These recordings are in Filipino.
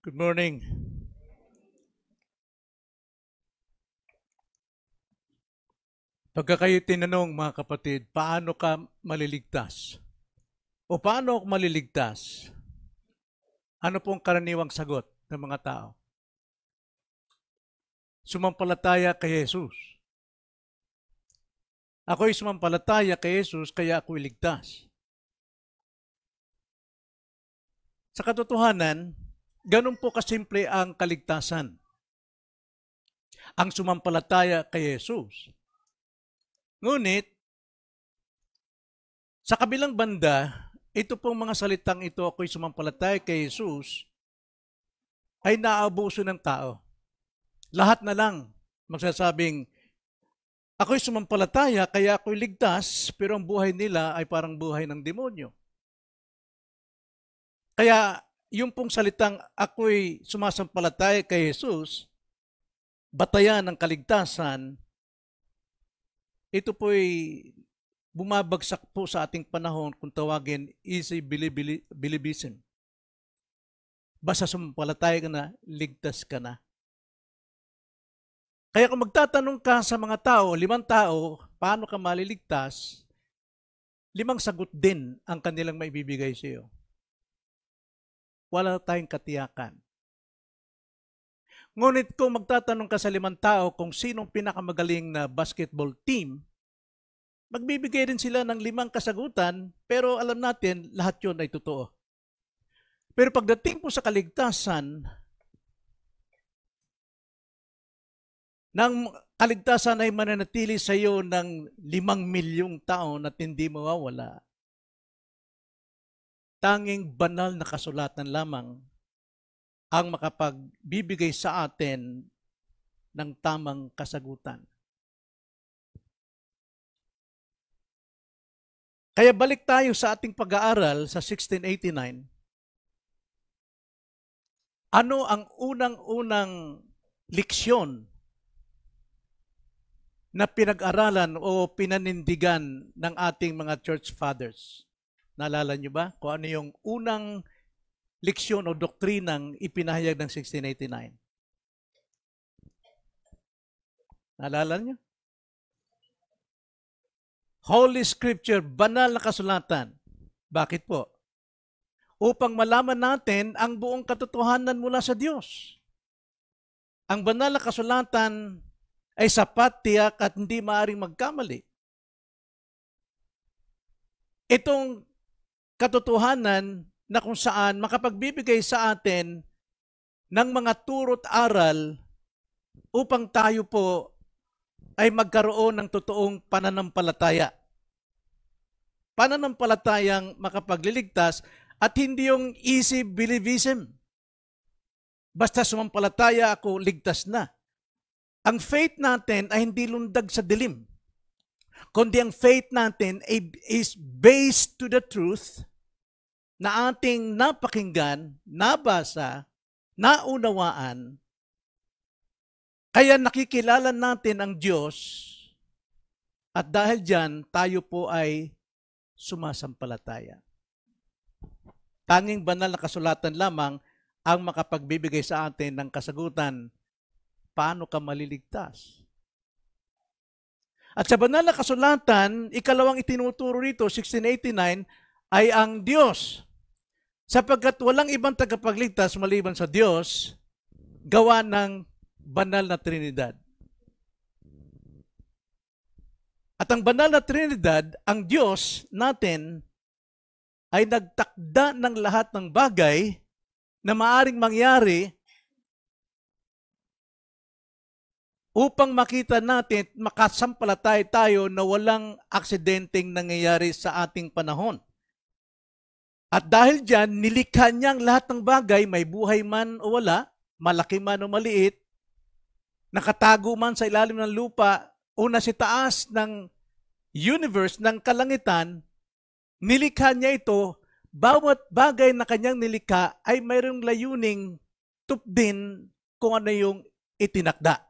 Good morning. Pagka kayo tinanong mga kapatid, paano ka maliligtas? O paano ako maliligtas? Ano pong karaniwang sagot ng mga tao? Sumampalataya kay Jesus. Ako'y sumampalataya kay Jesus, kaya ako'y ligtas. Sa katotohanan, ganun po kasimple ang kaligtasan. Ang sumampalataya kay Jesus. Ngunit, sa kabilang banda, ito pong mga salitang ito, ako'y sumampalataya kay Jesus, ay naaabuso ng tao. Lahat na lang magsasabing, ako'y sumampalataya, kaya ako'y ligtas, pero ang buhay nila ay parang buhay ng demonyo. Kaya, yung pong salitang, ako'y sumasampalataya kay Jesus, batayan ng kaligtasan, ito po'y bumabagsak po sa ating panahon kung tawagin easy believism. Basta sumampalataya ka na, ligtas ka na. Kaya kung magtatanong ka sa mga tao, 5 tao, paano ka maliligtas, 5 sagot din ang kanilang maibibigay sa iyo. Wala tayong katiyakan. Ngunit kung magtatanong ka sa 5 tao kung sinong pinakamagaling na basketball team, magbibigay rin sila ng 5 kasagutan, pero alam natin, lahat yun ay totoo. Pero pagdating po sa kaligtasan, nang kaligtasan ay mananatili sa iyo ng 5 milyong taon at hindi mawawala, tanging banal na kasulatan lamang ang makapagbibigay sa atin ng tamang kasagutan. Kaya balik tayo sa ating pag-aaral sa 1689. Ano ang unang-unang leksyon na pinag-aralan o pinanindigan ng ating mga church fathers? Naalala nyo ba kung ano yung unang leksyon o doktrinang ipinahayag ng 1689? Naalala nyo? Holy Scripture, banal na kasulatan. Bakit po? Upang malaman natin ang buong katotohanan mula sa Diyos. Ang banal na kasulatan ay sapat, tiyak at hindi maaaring magkamali. Itong katotohanan na kung saan makapagbibigay sa atin ng mga turo't aral upang tayo po ay magkaroon ng totoong pananampalataya. Pananampalatayang makapagliligtas at hindi yung easy believism. Basta sumampalataya ako, ligtas na. Ang faith natin ay hindi lundag sa dilim, kundi ang faith natin is based to the truth na ating napakinggan, nabasa, naunawaan. Kaya nakikilala natin ang Diyos at dahil dyan, tayo po ay sumasampalataya. Tanging banal na kasulatan lamang ang makapagbibigay sa atin ng kasagutan, paano ka maliligtas? At sa banal na kasulatan, ikalawang itinuturo rito, 1689, ay ang Diyos. Sapagkat walang ibang tagapagligtas maliban sa Diyos, gawa ng banal na Trinidad. At ang banal na Trinidad, ang Diyos natin, ay nagtakda ng lahat ng bagay na maaring mangyari upang makita natin, makasampalataya tayo na walang aksidenteng nangyayari sa ating panahon. At dahil dyan, nilikha niyang lahat ng bagay, may buhay man o wala, malaki man o maliit, nakatago man sa ilalim ng lupa o nasa taas ng universe, ng kalangitan, nilikha niya ito, bawat bagay na kanyang nilikha ay mayroong layuning tupdin kung ano yung itinakda.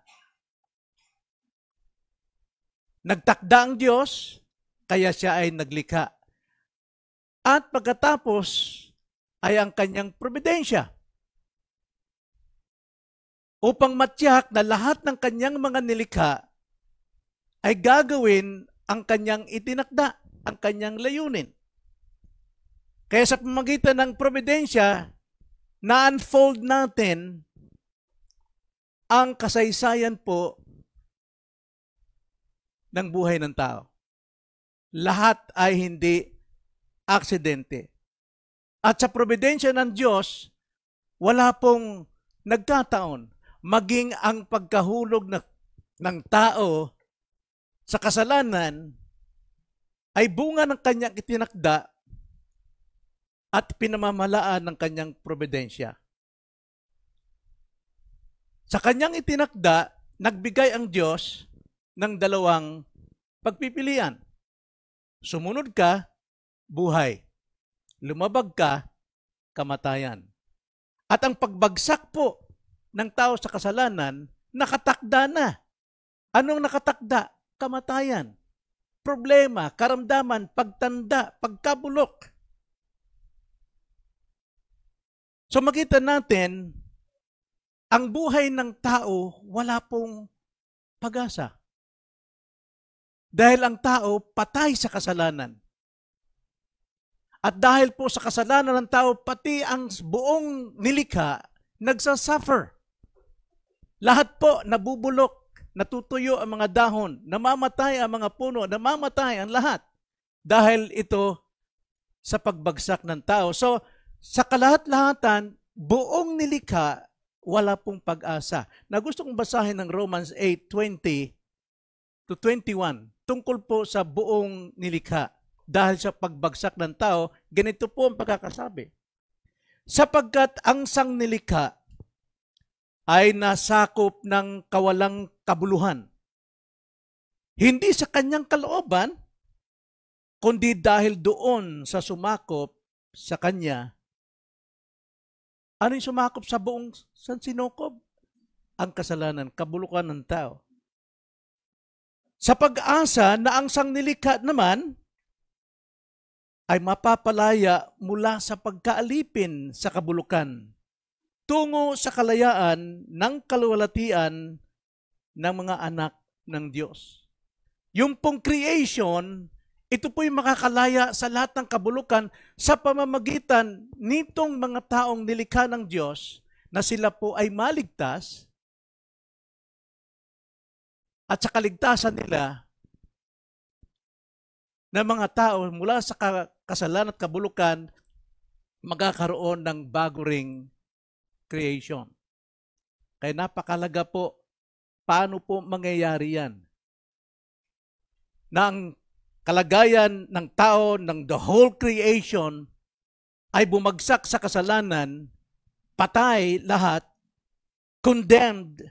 Nagtakda ang Diyos, kaya siya ay naglikha. At pagkatapos ay ang kanyang providensya. upang matiyak na lahat ng kanyang mga nilikha ay gagawin ang kanyang itinakda, ang kanyang layunin. Kaya sa pamamagitan ng providensya, na-unfold natin ang kasaysayan po ng buhay ng tao. Lahat ay hindi aksidente. At sa providensya ng Diyos, wala pong nagkataon. Maging ang pagkahulog ng tao sa kasalanan ay bunga ng kanyang itinakda at pinamamalaan ng kanyang providensya. Sa kanyang itinakda, nagbigay ang Diyos ng dalawang pagpipilian. Sumunod ka, buhay. Lumabag ka, kamatayan. At ang pagbagsak po ng tao sa kasalanan, nakatakda na. Anong nakatakda? Kamatayan. Problema, karamdaman, pagtanda, pagkabulok. So makita natin, ang buhay ng tao wala pong pag-asa. Dahil ang tao patay sa kasalanan. At dahil po sa kasalanan ng tao, pati ang buong nilikha nagsasuffer. Lahat po nabubulok, natutuyo ang mga dahon, namamatay ang mga puno, namamatay ang lahat. Dahil ito sa pagbagsak ng tao. So, sa kalahat-lahatan, buong nilikha, wala pong pag-asa. Na gusto kong basahin ng Romans 8:20 to 21 tungkol po sa buong nilikha. Dahil sa pagbagsak ng tao, ganito po ang pagkakasabi. Sapagkat ang sangnilikha ay nasakop ng kawalang kabuluhan. Hindi sa kanyang kalooban, kundi dahil doon sa sumakop sa kanya. Ano yung sumakop sa buong sinukop? Ang kasalanan, kabulukan ng tao. Sa pag-asa na ang sangnilikha naman ay mapapalaya mula sa pagkaalipin sa kabulukan tungo sa kalayaan ng kaluwalhatian ng mga anak ng Diyos. Yung pong creation, ito po'y makakalaya sa lahat ng kabulukan sa pamamagitan nitong mga taong nilikha ng Diyos na sila po ay maligtas at sa kaligtasan nila na mga tao mula sa kasalanan at kabulukan magkakaroon ng bago ring creation. Kaya napakalaga po, paano po mangyayari yan? Na ang kalagayan ng tao, ng the whole creation, ay bumagsak sa kasalanan, patay lahat, condemned.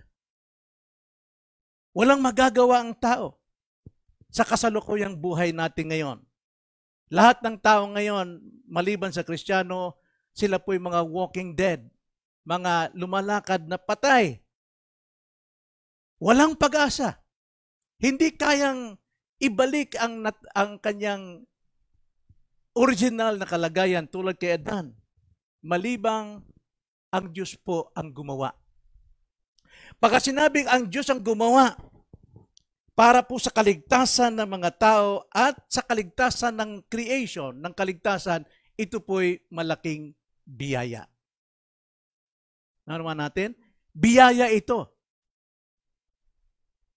Walang magagawa ang tao sa kasalukuyang buhay natin ngayon. Lahat ng tao ngayon, maliban sa Kristiyano, sila po'y mga walking dead, mga lumalakad na patay. Walang pag-asa. Hindi kayang ibalik ang kanyang original na kalagayan tulad kay Adan. Malibang ang Diyos po ang gumawa. Pagka sinabing ang Diyos ang gumawa para po sa kaligtasan ng mga tao at sa kaligtasan ng creation, ng kaligtasan, ito po'y malaking biyaya. Naman natin? Biyaya ito.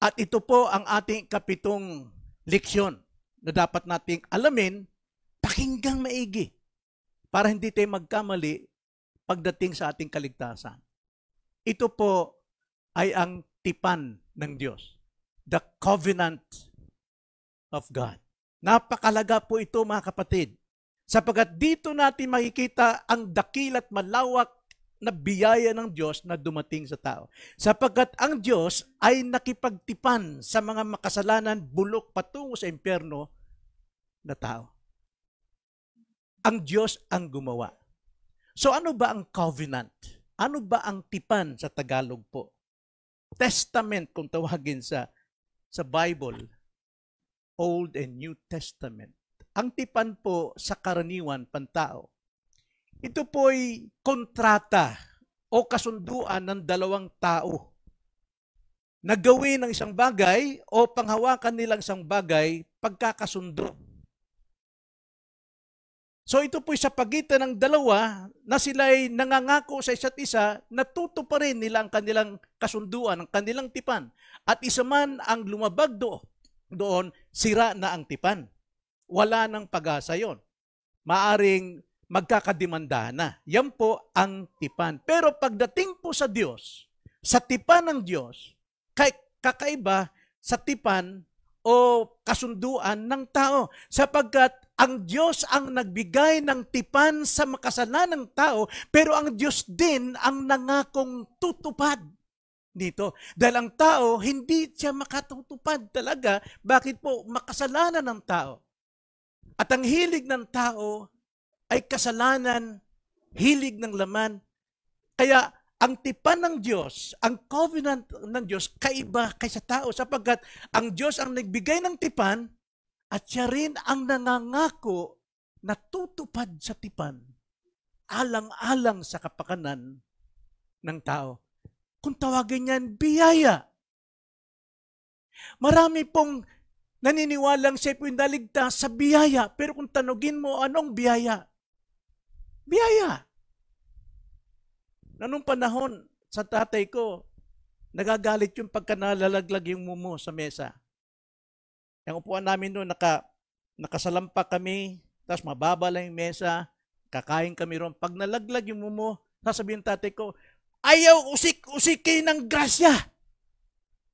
At ito po ang ating kapitong leksyon na dapat nating alamin, pakinggang maigi para hindi tayo magkamali pagdating sa ating kaligtasan. Ito po ay ang tipan ng Diyos. The covenant of God. Napakalaga po ito mga kapatid. Sapagkat dito natin makikita ang dakil at malawak na biyaya ng Diyos na dumating sa tao. Sapagkat ang Diyos ay nakipagtipan sa mga makasalanan, bulok patungo sa impyerno na tao. Ang Diyos ang gumawa. So ano ba ang covenant? Ano ba ang tipan sa Tagalog po? Testament kung tawagin sa Bible, Old and New Testament. Ang tipan po sa karaniwan pantao, ito po'y kontrata o kasunduan ng dalawang tao na gawin ng isang bagay o panghawakan nilang isang bagay pagkakasundo. So ito po'y sa pagitan ng dalawa na sila'y nangangako sa isa't isa na tutuparin nila ang kanilang kasunduan, ang kanilang tipan. At isa man ang lumabag doon, sira na ang tipan. Wala nang pag-asa yon. Maaring magkakademanda na. Yan po ang tipan. Pero pagdating po sa Diyos, sa tipan ng Diyos, kakaiba sa tipan o kasunduan ng tao. Sapagkat ang Diyos ang nagbigay ng tipan sa makasalanang tao, pero ang Diyos din ang nangakong tutupad dito. Dahil ang tao, hindi siya makatutupad talaga. Bakit po? Makasalanan ng tao. At ang hilig ng tao ay kasalanan, hilig ng laman. Kaya ang tipan ng Diyos, ang covenant ng Diyos, kaiba kaysa tao sapagkat ang Diyos ang nagbigay ng tipan at siya rin ang nangangako na tutupad sa tipan alang-alang sa kapakanan ng tao. Kung tawagin niyan, biyaya. Marami pong naniniwalang siya po'y naligtas sa biyaya. Pero kung tanugin mo, anong biyaya? Biyaya. Noong panahon, sa tatay ko, nagagalit yung pagka nalalaglag yung mumo sa mesa. Yung upuan namin noon, nakasalampak kami, tapos mababa lang yung mesa, kakain kami ron. Pag nalaglag yung mumo, sasabihin tatay ko, ayaw usik-usikin ng grasya.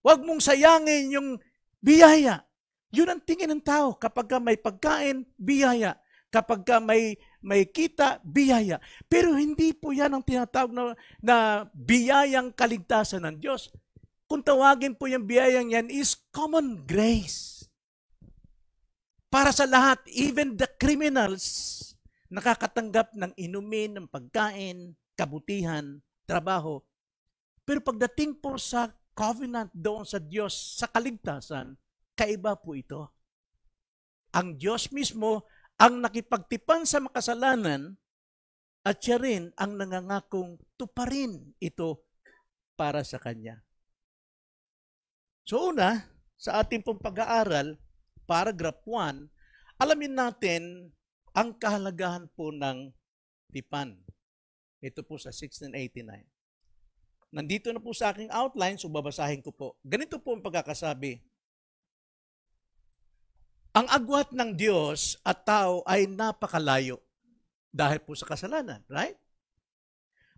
Huwag mong sayangin yung biyaya. Yun ang tingin ng tao. Kapag may pagkain, biyaya. Kapag may kita, biyaya. Pero hindi po yan ang tinatawag na biyayang kaligtasan ng Diyos. Kung tawagin po yung biyayang yan is common grace. Para sa lahat, even the criminals, nakakatanggap ng inumin, ng pagkain, kabutihan, trabaho. Pero pagdating po sa covenant doon sa Diyos, sa kaligtasan, kaiba po ito. Ang Diyos mismo ang nakipagtipan sa makasalanan at siya rin ang nangangakong tuparin ito para sa Kanya. So una, sa ating pong pag-aaral, paragraph 1, alamin natin ang kahalagahan po ng tipan. Ito po sa 1689. Nandito na po sa aking outline, so babasahin ko po. Ganito po ang pagkakasabi. Ang agwat ng Diyos at tao ay napakalayo dahil po sa kasalanan, right?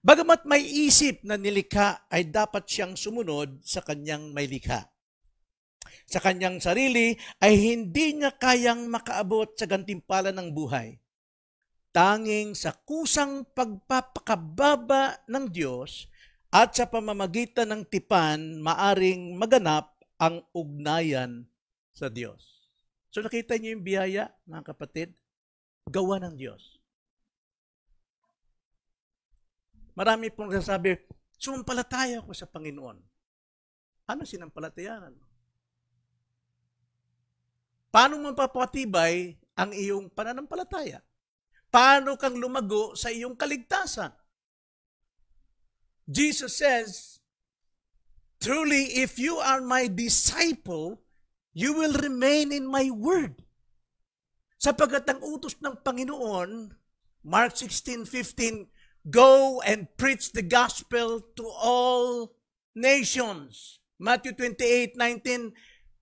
Bagamat may isip na nilikha, ay dapat siyang sumunod sa kanyang may likha. Sa kanyang sarili ay hindi niya kayang makaabot sa gantimpala ng buhay. Tanging sa kusang pagpapakababa ng Diyos at sa pamamagitan ng tipan, maaring maganap ang ugnayan sa Diyos. So nakita niyo yung biyaya, mga kapatid? Gawa ng Diyos. Marami pong nasasabi, sumampalataya ko sa Panginoon. Ano sinampalatayanan mo? Paano mapapatibay ang iyong pananampalataya? Paano kang lumago sa iyong kaligtasan? Jesus says, truly, if you are my disciple, you will remain in my word. Sapagkat ang utos ng Panginoon, Mark 16:15, go and preach the gospel to all nations. Matthew 28:19,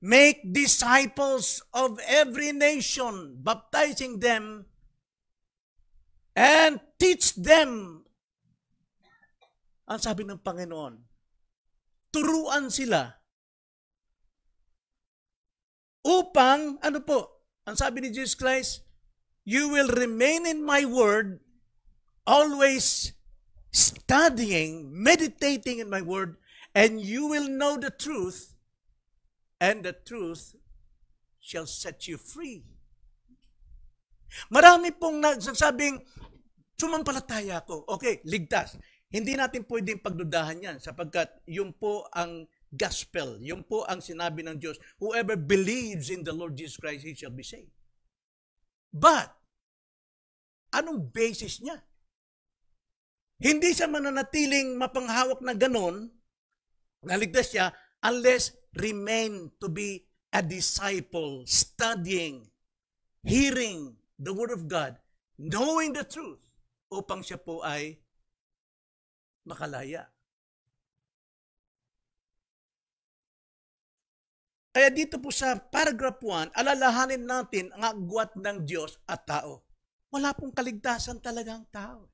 make disciples of every nation, baptizing them and teach them. Ang sabi ng Panginoon, turuan sila upang, ano po, ang sabi ni Jesus Christ, you will remain in my word, always studying, meditating in my word, and you will know the truth, and the truth shall set you free. Marami pong nagsasabing, sumampalataya ako. Okay, ligtas. Hindi natin pwedeng pagdudahan yan sapagkat yun po ang gospel. Yun po ang sinabi ng Diyos. Whoever believes in the Lord Jesus Christ, he shall be saved. But, anong basis niya? Hindi siya mananatiling mapanghawak na ganon, naligtas siya, unless remain to be a disciple, studying, hearing the Word of God, knowing the truth, upang siya po ay makalaya. Kaya dito po sa paragraph 1, alalahanin natin ang agwat ng Diyos at tao. Wala pong kaligtasan talaga ang tao.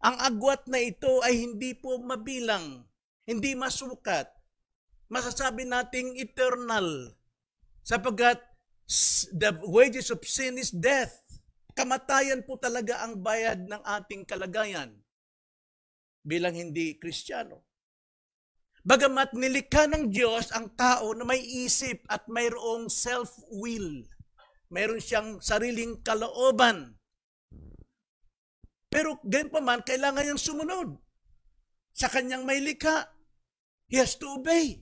Ang agwat na ito ay hindi po mabilang, hindi masukat. Masasabi nating eternal. Sapagkat the wages of sin is death. Kamatayan po talaga ang bayad ng ating kalagayan bilang hindi Kristiyano. Bagamat nilikha ng Diyos ang tao na may isip at mayroong self-will. Mayroon siyang sariling kalooban. Pero ganyan pa man, kailangan niyang sumunod sa kanyang may likha. He has to obey.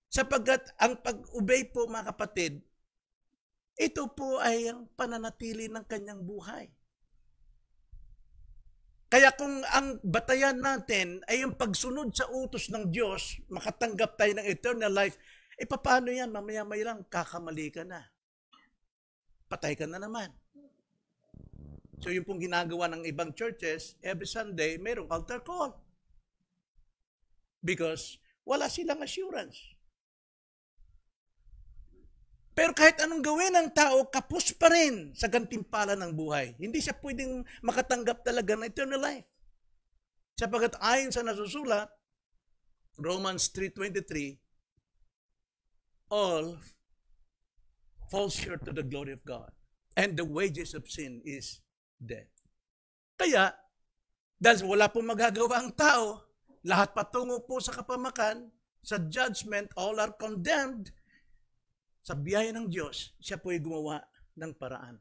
Sapagkat ang pag-obey po, mga kapatid, ito po ay ang pananatili ng kanyang buhay. Kaya kung ang batayan natin ay yung pagsunod sa utos ng Diyos, makatanggap tayo ng eternal life, paano yan? Mamaya-maya lang, kakamali ka na. Patay ka na naman. So yung pong ginagawa ng ibang churches, every Sunday, mayroong altar call. Because wala silang assurance. Pero kahit anong gawin ng tao, kapos pa rin sa gantimpala ng buhay. Hindi siya pwedeng makatanggap talaga ng eternal life. Sapagkat ayon sa nasusulat, Romans 3:23, all falls short to the glory of God. And the wages of sin is death. Kaya, dahil wala pong magagawa ang tao, lahat patungo po sa kapamakan, sa judgment, all are condemned. Sa biyaya ng Diyos, siya po ay gumawa ng paraan.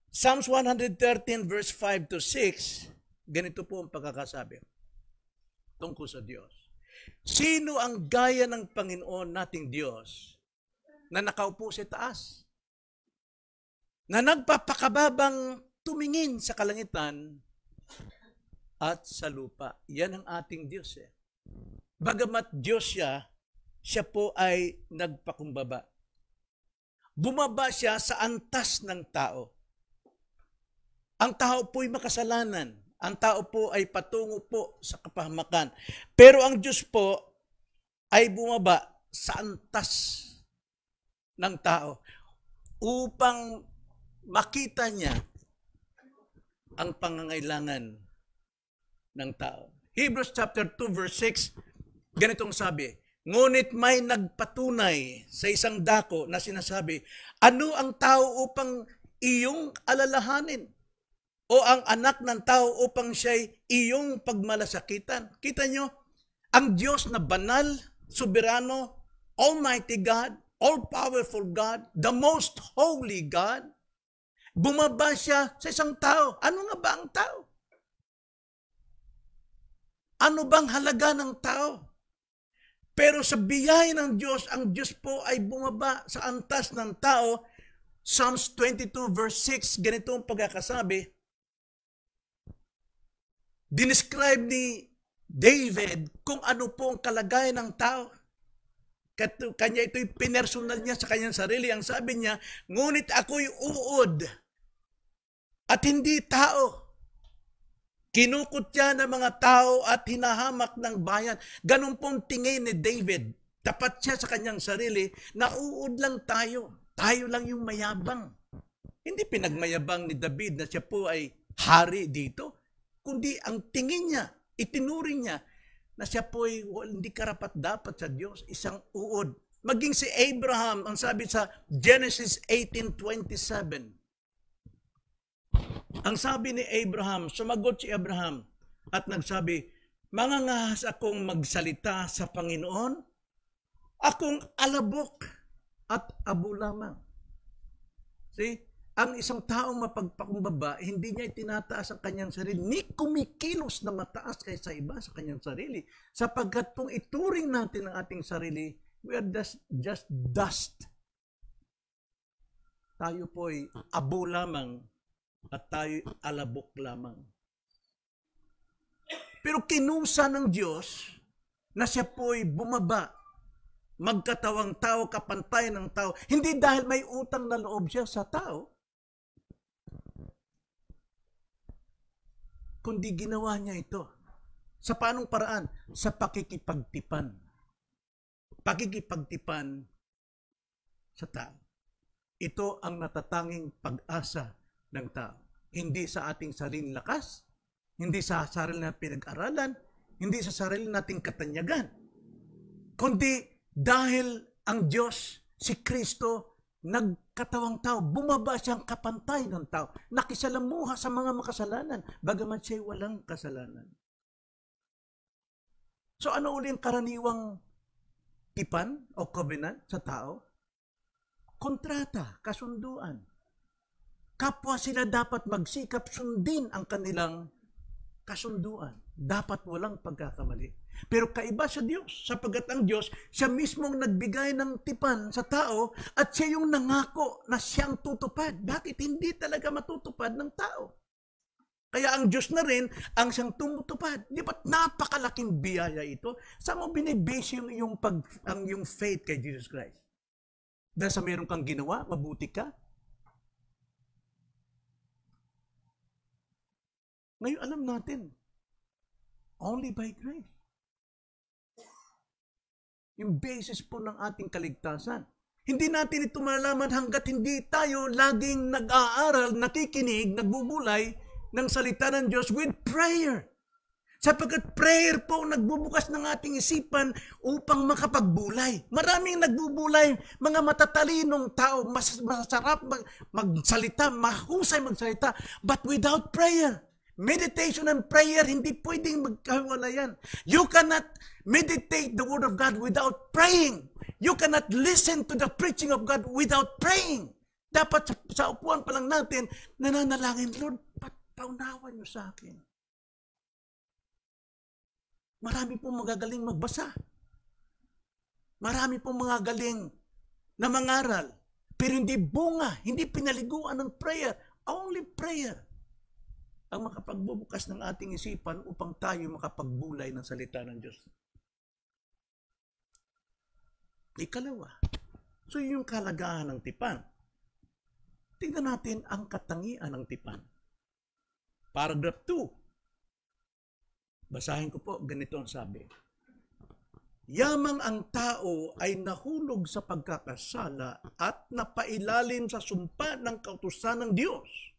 Psalms 113 verse 5 to 6, ganito po ang pagkakasabi tungkol sa Diyos. Sino ang gaya ng Panginoon nating Diyos na nakaupo sa taas? Na nagpapakababang tumingin sa kalangitan at sa lupa. Yan ang ating Diyos. Bagamat Diyos siya po ay nagpakumbaba. Bumaba siya sa antas ng tao. Ang tao po ay makasalanan. Ang tao po ay patungo po sa kapahamakan. Pero ang Diyos po ay bumaba sa antas ng tao upang makita niya ang pangangailangan ng tao. Hebrews chapter 2 verse 6, ganitong sabi, ngunit may nagpatunay sa isang dako na sinasabi, ano ang tao upang iyong alalahanin? O ang anak ng tao upang siya'y iyong pagmalasakitan? Kita nyo, ang Diyos na banal, soberano, Almighty God, all-powerful God, the most holy God, bumaba siya sa isang tao. Ano nga ba ang tao? Ano bang halaga ng tao? Pero sa biyaya ng Diyos, ang Diyos po ay bumaba sa antas ng tao. Psalms 22 verse 6, ganito ang pagkakasabi. Dinescribe ni David kung ano po ang kalagayan ng tao. Kanya ito'y pinersonal niya sa kanyang sarili. Ang sabi niya, ngunit ako'y uod at hindi tao. Kinukutya ng mga tao at hinahamak ng bayan. Ganun pong tingin ni David. Tapat siya sa kanyang sarili na uod lang tayo. Tayo lang yung mayabang. Hindi pinagmayabang ni David na siya po ay hari dito. Kundi ang tingin niya, itinuring niya na siya po ay hindi karapat-dapat sa Diyos. Isang uod. Maging si Abraham, ang sabi sa Genesis 18:27. Ang sabi ni Abraham, sumagot si Abraham at nagsabi, mangangahas akong magsalita sa Panginoon, akong alabok at abo lamang. See, ang isang taong mapagpakumbaba, hindi niya itinataas ang kanyang sarili, ni kumikilos na mataas kaysa iba sa kanyang sarili. Sapagkat kung ituring natin ang ating sarili, we are just dust. Tayo po ay abo lamang at tayo alabok lamang. Pero kinusa ng Diyos na siya po'y bumaba, magkatawang tao, kapantay ng tao, hindi dahil may utang na loob siya sa tao, kundi ginawa niya ito. Sa paanong paraan? Sa pakikipagtipan. Pakikipagtipan sa tao. Ito ang natatanging pag-asa ng tao. Hindi sa ating sariling lakas, hindi sa sarili nating pinag-aralan, hindi sa sarili nating katanyagan, kundi dahil ang Diyos, si Kristo, nagkatawang tao, bumaba siyang kapantay ng tao, nakisalamuha sa mga makasalanan, bagaman siya'y walang kasalanan. So ano uli ang karaniwang tipan o covenant sa tao? Kontrata, kasunduan. Kapwa sila dapat magsikap sundin ang kanilang kasunduan. Dapat walang pagkakamali. Pero kaiba sa Diyos, sapagkat ang Diyos, siya mismong nagbigay ng tipan sa tao at siya yung nangako na siyang tutupad. Bakit hindi talaga matutupad ng tao? Kaya ang Diyos na rin ang siyang tumutupad. Di ba't napakalaking biyaya ito? Saan mo binibase yung faith kay Jesus Christ? Dahil sa meron kang ginawa, mabuti ka? Ngayon alam natin, only by grace. Yung basis po ng ating kaligtasan. Hindi natin ito malalaman hanggat hindi tayo laging nag-aaral, nakikinig, nagbubulay ng salita ng Diyos with prayer. Sapagkat prayer po nagbubukas ng ating isipan upang makapagbulay. Maraming nagbubulay, mga matatalinong tao, masarap magsalita, mahusay magsalita, but without prayer. Meditation and prayer, hindi pwedeng magkawalayan. You cannot meditate the Word of God without praying. You cannot listen to the preaching of God without praying. Dapat sa upuan pa lang natin, nananalangin, Lord, paunawan niyo sa akin. Marami pong magagaling magbasa. Marami pong magagaling na mangaral. Pero hindi bunga, hindi pinaliguan ng prayer. Only prayer ang makapagbubukas ng ating isipan upang tayo makapagbulay ng salita ng Diyos. Ikalawa, so yung kalagahan ng tipan. Tingnan natin ang katangian ng tipan. Paragraph 2. Basahin ko po, ganito ang sabi. Yamang ang tao ay nahulog sa pagkakasala at napailalim sa sumpa ng kautusan ng Diyos.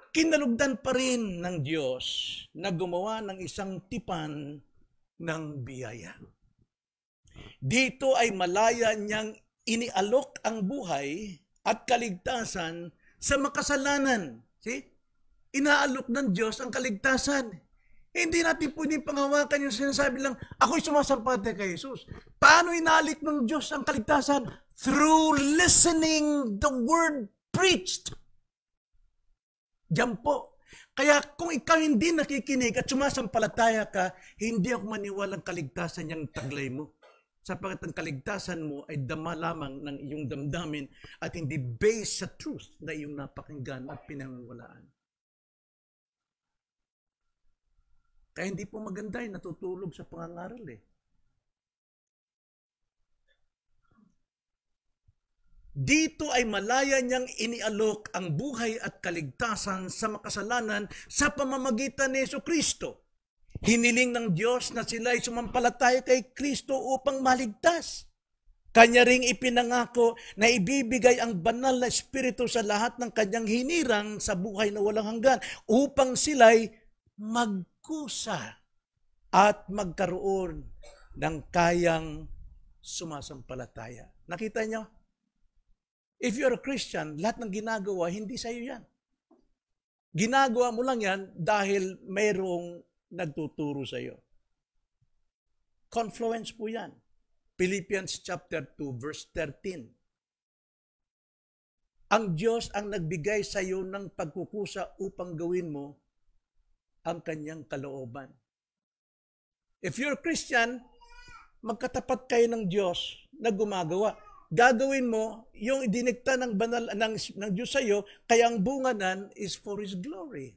Kinalugdan pa rin ng Diyos na gumawa ng isang tipan ng biyaya. Dito ay malaya niyang inialok ang buhay at kaligtasan sa makasalanan. See? Inaalok ng Diyos ang kaligtasan. Hindi natin pwedeng panghawakan yung sinasabi lang, ako'y sumasampate kay Jesus. Paano inalik ng Diyos ang kaligtasan? Through listening the word preached. Diyan po. Kaya kung ikaw hindi nakikinig at sumasampalataya ka, hindi ako maniwalang kaligtasan yung taglay mo. Sapagkat ang kaligtasan mo ay dama lamang ng iyong damdamin at hindi based sa truth na iyong napakinggan at pinangawalaan. Kaya hindi po maganda yung natutulog sa pangangaral eh. Dito ay malaya niyang inialok ang buhay at kaligtasan sa makasalanan sa pamamagitan ni Jesucristo. Hiniling ng Diyos na sila ay sumampalataya kay Kristo upang maligtas. Kanya ring ipinangako na ibibigay ang banal na Espiritu sa lahat ng kanyang hinirang sa buhay na walang hanggan upang sila'y magkusa at magkaroon ng kayang sumasampalataya. Nakita niyo? If you're a Christian, lahat ng ginagawa, hindi sa'yo yan. Ginagawa mo lang yan dahil mayroong nagtuturo sa'yo. Confluence po yan. Philippians chapter 2, verse 13. Ang Diyos ang nagbigay sa'yo ng pagkukusa upang gawin mo ang kanyang kalooban. If you're a Christian, magkatapat kayo ng Diyos na gumagawa. Gagawin mo yung idinikta ng banal ng Diyos sa iyo, kaya ang bunga nan is for His glory.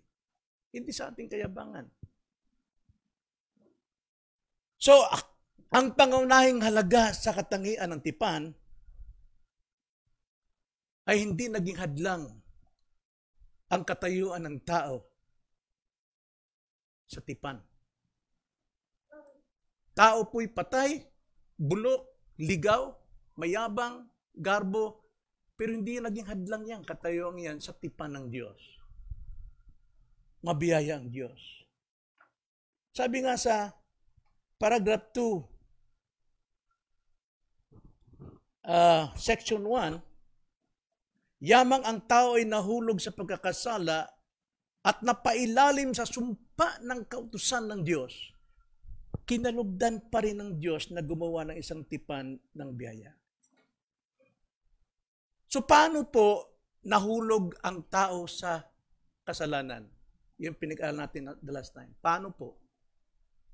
Hindi sa ating kayabangan. So, ang pangunahing halaga sa katangian ng tipan ay hindi naging hadlang ang katayuan ng tao sa tipan. Tao po'y patay, bulok, ligaw, mayabang, garbo, pero hindi naging hadlang yan, katayuan yan sa tipan ng Diyos. Mabiyaya ang Diyos. Sabi nga sa paragraph 2, section 1, yamang ang tao ay nahulog sa pagkakasala at napailalim sa sumpa ng kautusan ng Diyos, kinalugdan pa rin ng Diyos na gumawa ng isang tipan ng biyaya. So paano po nahulog ang tao sa kasalanan? Yung pinag-aaral natin the last time. Paano po?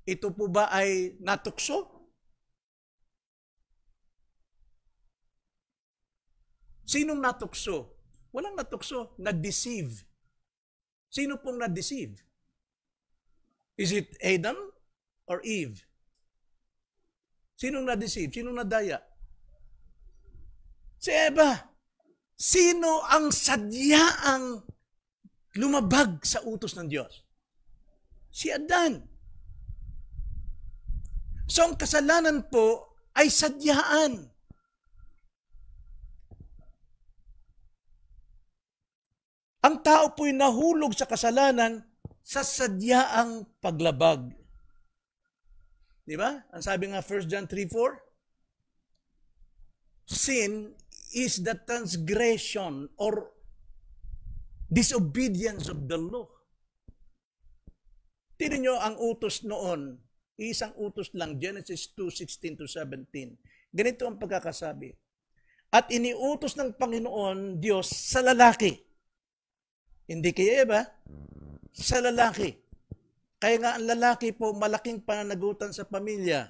Ito po ba ay natukso? Sinong natukso? Walang natukso. Na-deceive. Sino pong na-deceive? Is it Adam or Eve? Sinong na-deceive? Sinong nadaya? Si Eva. Sino ang sadyaang lumabag sa utos ng Diyos? Si Adan. So ang kasalanan po ay sadyaan. Ang tao po'y nahulog sa kasalanan sa sadyaang paglabag. Di ba? Ang sabi nga 1 John 3:4, sin is the transgression or disobedience of the law. Tignan nyo ang utos noon, isang utos lang, Genesis 2:16-17. Ganito ang pagkakasabi. At iniutos ng Panginoon Diyos sa lalaki. Hindi kay Eva, sa lalaki. Kaya nga ang lalaki po malaking pananagutan sa pamilya.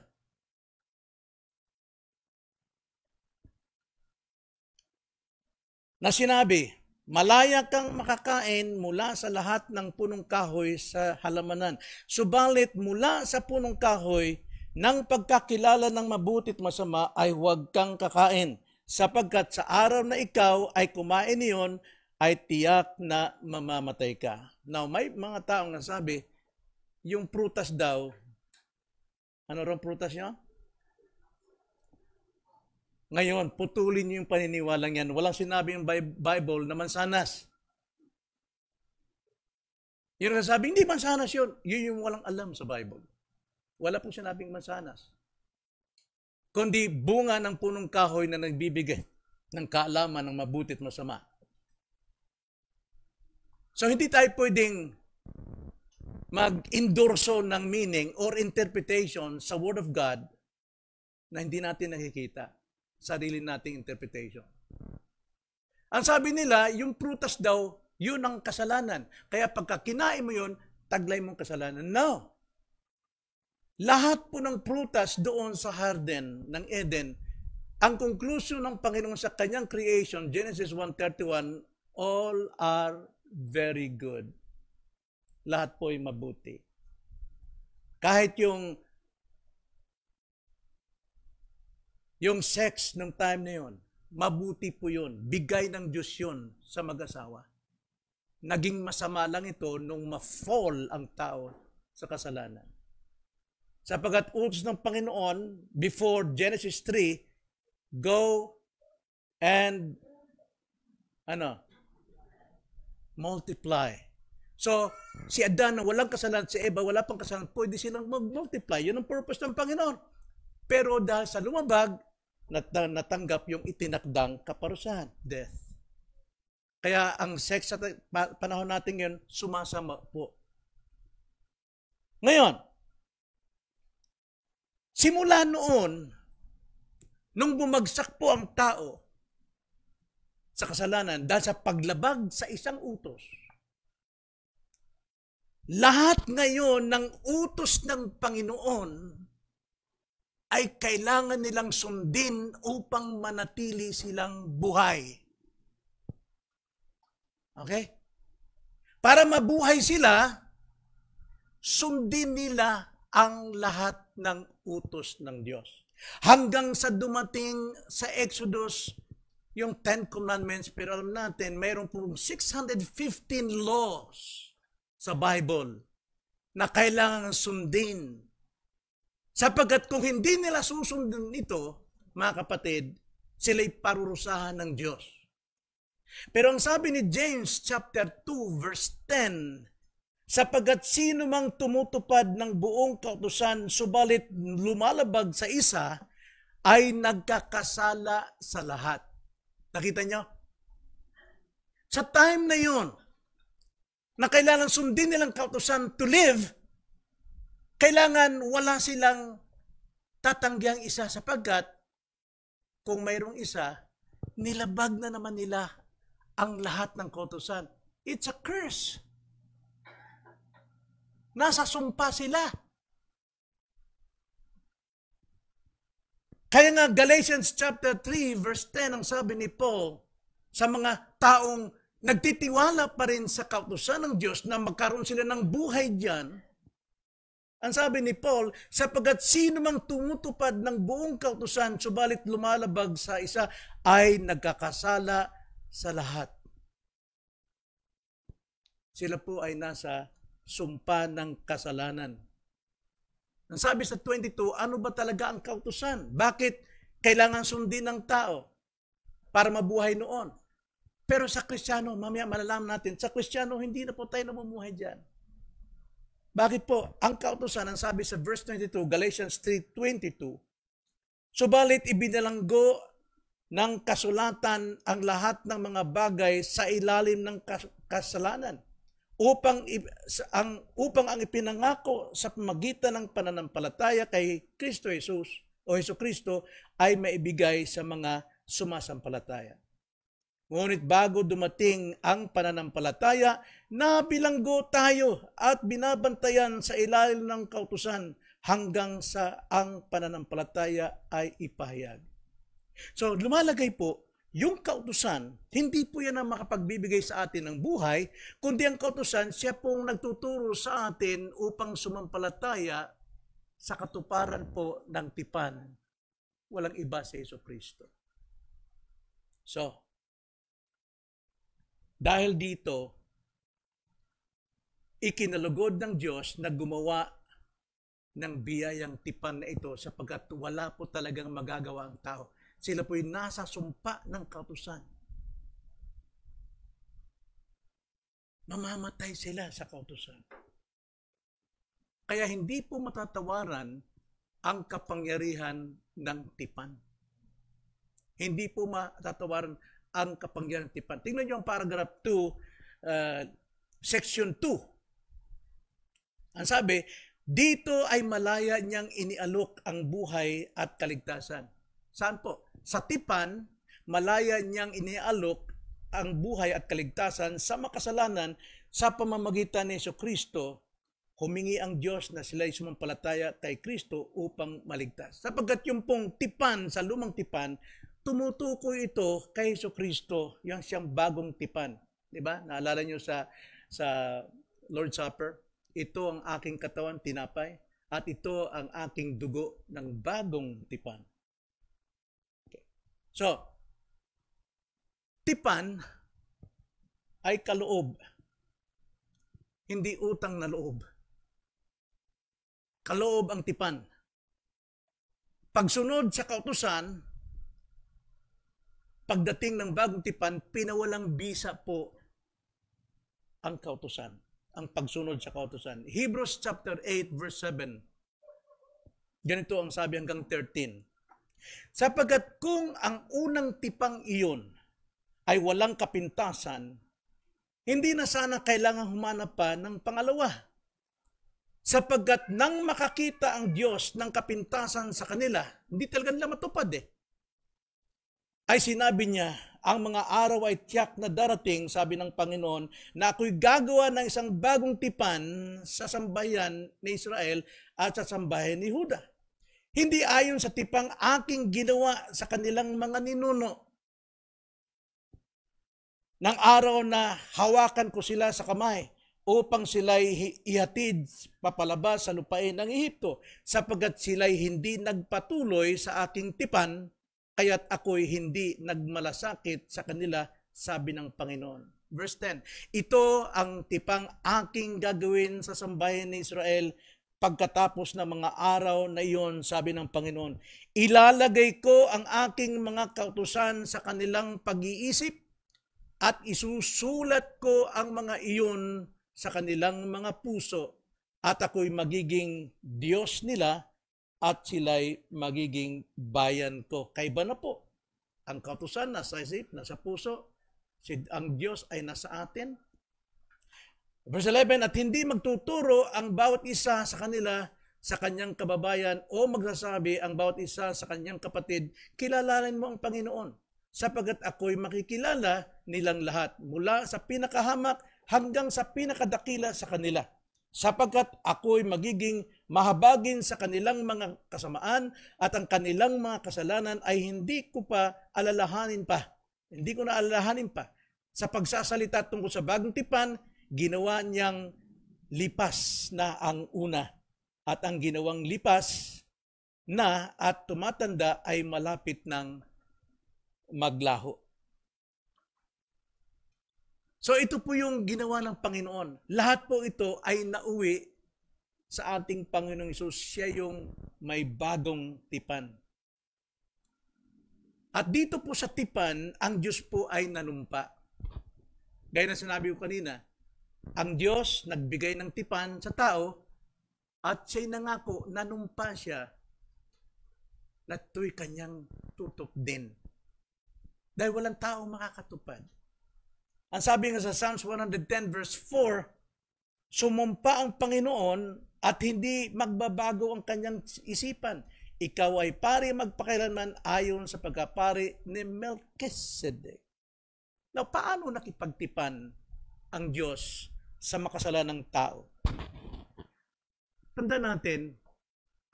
Na sinabi, malaya kang makakain mula sa lahat ng punong kahoy sa halamanan. Subalit mula sa punong kahoy, ng pagkakilala ng mabuti at masama ay huwag kang kakain. Sapagkat sa araw na ikaw ay kumain niyon, ay tiyak na mamamatay ka. Now, may mga taong nasabi, yung prutas daw, ano rin prutas nyo? Ngayon, putulin niyo yung paniniwalang yan. Walang sinabi yung Bible na mansanas. Yung nasabi, hindi mansanas yun. Yun yung walang alam sa Bible. Wala pong sinabing mansanas. Kundi bunga ng punong kahoy na nagbibigay ng kaalaman ng mabuti at masama. So, hindi tayo pwedeng mag-endorso ng meaning or interpretation sa Word of God na hindi natin nakikita. Sarili nating interpretation. Ang sabi nila, yung prutas daw, yun ang kasalanan. Kaya pagka kinain mo yun, taglay mong kasalanan. No. Lahat po ng prutas doon sa garden ng Eden, ang conclusion ng Panginoon sa kanyang creation, Genesis 1:31, all are very good. Lahat po ay mabuti. Kahit yung sex ng time na yun, mabuti po yun. Bigay ng Diyos yun sa mag-asawa. Naging masama lang ito nung ma-fall ang tao sa kasalanan. Sapagat utos ng Panginoon, before Genesis 3, go and multiply. So, si Adan na walang kasalanan, si Eva wala pang kasalanan, pwede silang mag-multiply. Yun ang purpose ng Panginoon. Pero dahil sa lumabag, natanggap yung itinakdang kaparusahan, death. Kaya ang sex sa panahon natin yun, sumasama po. Ngayon, simula noon, nung bumagsak po ang tao sa kasalanan dahil sa paglabag sa isang utos, lahat ngayon ng utos ng Panginoon ay kailangan nilang sundin upang manatili silang buhay. Okay? Para mabuhay sila, sundin nila ang lahat ng utos ng Diyos. Hanggang sa dumating sa Exodus, yung 10 Commandments, pero alam natin, mayroon pong 615 laws sa Bible na kailangan sundin. Sapagkat kung hindi nila susundin ito, mga kapatid, sila'y parurusahan ng Diyos. Pero ang sabi ni James chapter 2 verse 10, sapagkat sino mang tumutupad ng buong kautusan subalit lumalabag sa isa, ay nagkakasala sa lahat. Nakita nyo? Sa time na yun, na kailangan sundin nilang kautusan to live, kailangan wala silang tatanggiang isa sapagkat kung mayroong isa, nilabag na naman nila ang lahat ng kautusan. It's a curse. Nasa sumpa sila. Kaya nga Galatians chapter 3 verse 10 ang sabi ni Paul sa mga taong nagtitiwala pa rin sa kautusan ng Diyos na magkaroon sila ng buhay diyan. Ang sabi ni Paul, sapagkat sino mang tumutupad ng buong kautusan subalit lumalabag sa isa ay nagkakasala sa lahat. Sila po ay nasa sumpa ng kasalanan. Ang sabi sa 22, ano ba talaga ang kautusan? Bakit kailangan sundin ng tao para mabuhay noon? Pero sa Kristiyano, mamaya malalaman natin, sa Kristiyano hindi na po tayo namumuhay dyan. Bakit po? Ang kautusan, ang sabi sa verse 22, Galatians 3:22, subalit ibinalanggo ng kasulatan ang lahat ng mga bagay sa ilalim ng kasalanan upang ang ipinangako sa pamagitan ng pananampalataya kay Kristo Jesus o Jesucristo ay maibigay sa mga sumasampalataya. Ngunit bago dumating ang pananampalataya, nabilanggo tayo at binabantayan sa ilalim ng kautusan hanggang sa ang pananampalataya ay ipahayag. So, lumalagay po, yung kautusan, hindi po yan ang makapagbibigay sa atin ng buhay, kundi ang kautusan, siya pong nagtuturo sa atin upang sumampalataya sa katuparan po ng tipan. Walang iba sa Jesucristo. So, dahil dito, ikinalugod ng Diyos na gumawa ng biyayang tipan na ito sapagkat wala po talagang magagawa ang tao. Sila po'y nasa sumpa ng kautusan. Mamamatay sila sa kautusan. Kaya hindi po matatawaran ang kapangyarihan ng tipan. Hindi po matatawaran ang kapangyarihan ng tipan. Tingnan niyo ang paragraph 2, section 2. Ang sabi, dito ay malaya niyang inialok ang buhay at kaligtasan. Saan po? Sa tipan, malaya niyang inialok ang buhay at kaligtasan sa makasalanan sa pamamagitan ni Jesucristo. Humingi ang Diyos na sila'y sumampalataya kay Kristo upang maligtas. Sapagkat yung pong tipan, sa lumang tipan, tumutukoy ito kay Jesucristo, yung siyang bagong tipan. Diba? Naalala nyo sa Lord's Supper? Ito ang aking katawan, tinapay, at ito ang aking dugo ng bagong tipan. Okay. So, tipan ay kaloob, hindi utang na loob. Kaloob ang tipan. Pagsunod sa kautusan, pagdating ng bagong tipan, pinawalang bisa po ang kautusan, ang pagsunod sa kautusan. Hebrews chapter 8 verse 7. Ganito ang sabi hanggang 13. Sapagkat kung ang unang tipang iyon ay walang kapintasan, hindi na sana kailangan humanap pa ng pangalawa. Sapagkat nang makakita ang Diyos ng kapintasan sa kanila, hindi talaga nila matupad ay sinabi niya, ang mga araw ay tiyak na darating, sabi ng Panginoon, na ako'y gagawa ng isang bagong tipan sa sambayan ni Israel at sa sambayan ni Juda. Hindi ayon sa tipang aking ginawa sa kanilang mga ninuno. Nang araw na hawakan ko sila sa kamay upang sila'y ihatid papalabas sa lupain ng Ehipto, sapagkat sila'y hindi nagpatuloy sa aking tipan, kaya't ako'y hindi nagmalasakit sa kanila, sabi ng Panginoon. Verse 10, ito ang tipang aking gagawin sa sambahin ni Israel pagkatapos ng mga araw na iyon, sabi ng Panginoon. Ilalagay ko ang aking mga kautusan sa kanilang pag-iisip at isusulat ko ang mga iyon sa kanilang mga puso, at ako'y magiging Diyos nila at sila'y magiging bayan ko. Kaiba na po. Ang kautusan nasa isip, nasa puso. Ang Diyos ay nasa atin. Verse 11, at hindi magtuturo ang bawat isa sa kanila sa kanyang kababayan o magsasabi ang bawat isa sa kanyang kapatid, kilalanin mo ang Panginoon, sapagkat ako'y makikilala nilang lahat mula sa pinakahamak hanggang sa pinakadakila sa kanila, sapagkat ako'y magiging mahabagin sa kanilang mga kasamaan at ang kanilang mga kasalanan ay hindi ko pa alalahanin pa. Hindi ko na alalahanin pa. Sa pagsasalita tungkol sa bagong tipan, ginawa niyang lipas na ang una. At ang ginawang lipas na at tumatanda ay malapit ng maglaho. So ito po yung ginawa ng Panginoon. Lahat po ito ay nauwi sa ating Panginoong Hesus. Siya yung may bagong tipan. At dito po sa tipan, ang Diyos po ay nanumpa. Gaya na sinabi ko kanina, ang Diyos nagbigay ng tipan sa tao at siya'y nangako, nanumpa siya na ito'y kanyang tutok din. Dahil walang tao makakatupad. Ang sabi nga sa Psalms 110 verse 4, sumumpa ang Panginoon at hindi magbabago ang kanyang isipan. Ikaw ay pari magpakailanman ayon sa pagkapari ni Melchizedek. Now, paano nakipagtipan ang Diyos sa makasalanang tao? Tanda natin,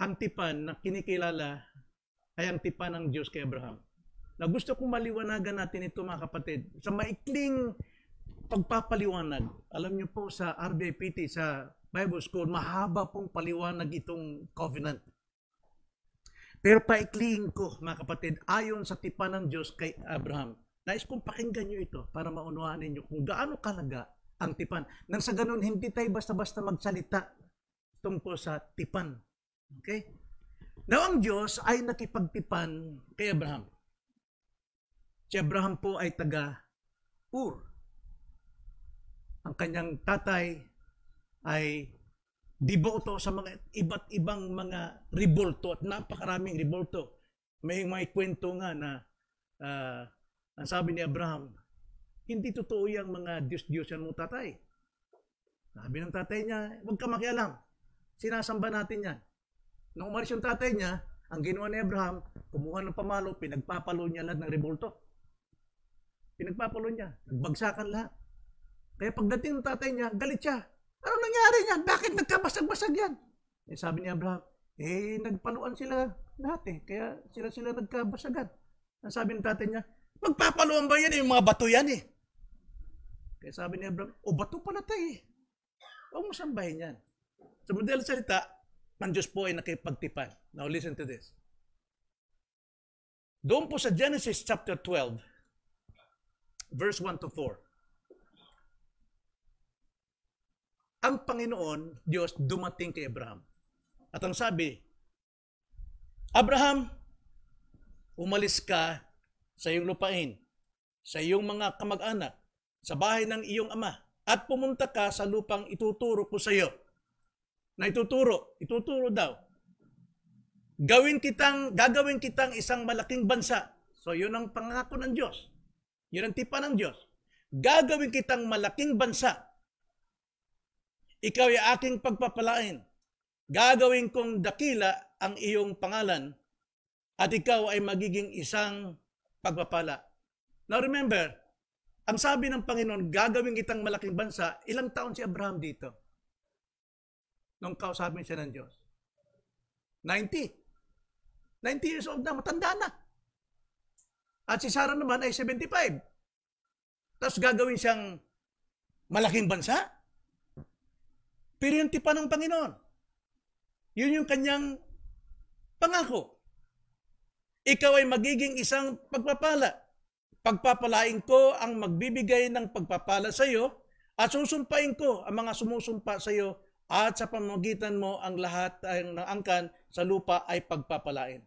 ang tipan na kinikilala ay ang tipan ng Diyos kay Abraham. Na gusto kong maliwanagan natin ito, mga kapatid. Sa maikling pagpapaliwanag, alam niyo po sa RBIPT, sa Bible School, mahaba pong paliwanag itong covenant. Pero paikliin ko, mga kapatid, ayon sa tipan ng Diyos kay Abraham. Nais kong pakinggan niyo ito para maunawaan ninyo kung gaano kalaga ang tipan. Nang sa ganun, hindi tayo basta-basta magsalita tungkol sa tipan. Okay? Now, ang Diyos ay nakipagtipan kay Abraham. Si Abraham po ay taga-Ur. Ang kanyang tatay ay diboto sa mga iba't ibang mga rebolto at napakaraming rebolto. May kwento nga na ang sabi ni Abraham, hindi totoo yung mga Diyos-Diyosan mong tatay. Sabi ng tatay niya, huwag ka makialam. Sinasamba natin yan. Nung umalis yung tatay niya, ang ginawa ni Abraham, kumuha ng pamalo, pinagpapalo niya lahat ng rebolto. Pinagpapalo niya. Nagbagsakan lahat. Kaya pagdating ng tatay niya, galit siya. Ano nangyari niyan? Bakit nagkabasag-basag yan? Eh, sabi ni Abraham, nagpaluan sila lahat eh. Kaya sila nagkabasagan. Ang sabi ng tatay niya, magpapaluan ba yan? Yung mga bato yan eh. Kaya sabi ni Abraham, bato pala tayo eh. Huwag mo sambahin yan. Sa model salita, ang Diyos po ay nakipagtipan. Now listen to this. Doon po sa Genesis chapter 12, verse 1 to 4. Ang Panginoon, Diyos, dumating kay Abraham. At ang sabi, Abraham, umalis ka sa iyong lupain, sa iyong mga kamag-anak, sa bahay ng iyong ama, at pumunta ka sa lupang ituturo ko sa iyo. Na ituturo daw. Gagawin kitang isang malaking bansa. So yun ang pangako ng Diyos. Yun ang tipan ng Diyos. Gagawin kitang malaking bansa. Ikaw ay aking pagpapalain. Gagawin kong dakila ang iyong pangalan at ikaw ay magiging isang pagpapala. Now remember, ang sabi ng Panginoon, gagawin kitang malaking bansa, ilang taon si Abraham dito? Nung kausapin siya ng Diyos? 90. 90 years old na, matanda na. At si Sarah naman ay 75. Tapos gagawin siyang malaking bansa? Pero yung tipan ng Panginoon, yun yung kanyang pangako. Ikaw ay magiging isang pagpapala. Pagpapalain ko ang magbibigay ng pagpapala sa iyo at susumpain ko ang mga sumusumpa sa iyo at sa pamamagitan mo ang lahat ng angkan sa lupa ay pagpapalain.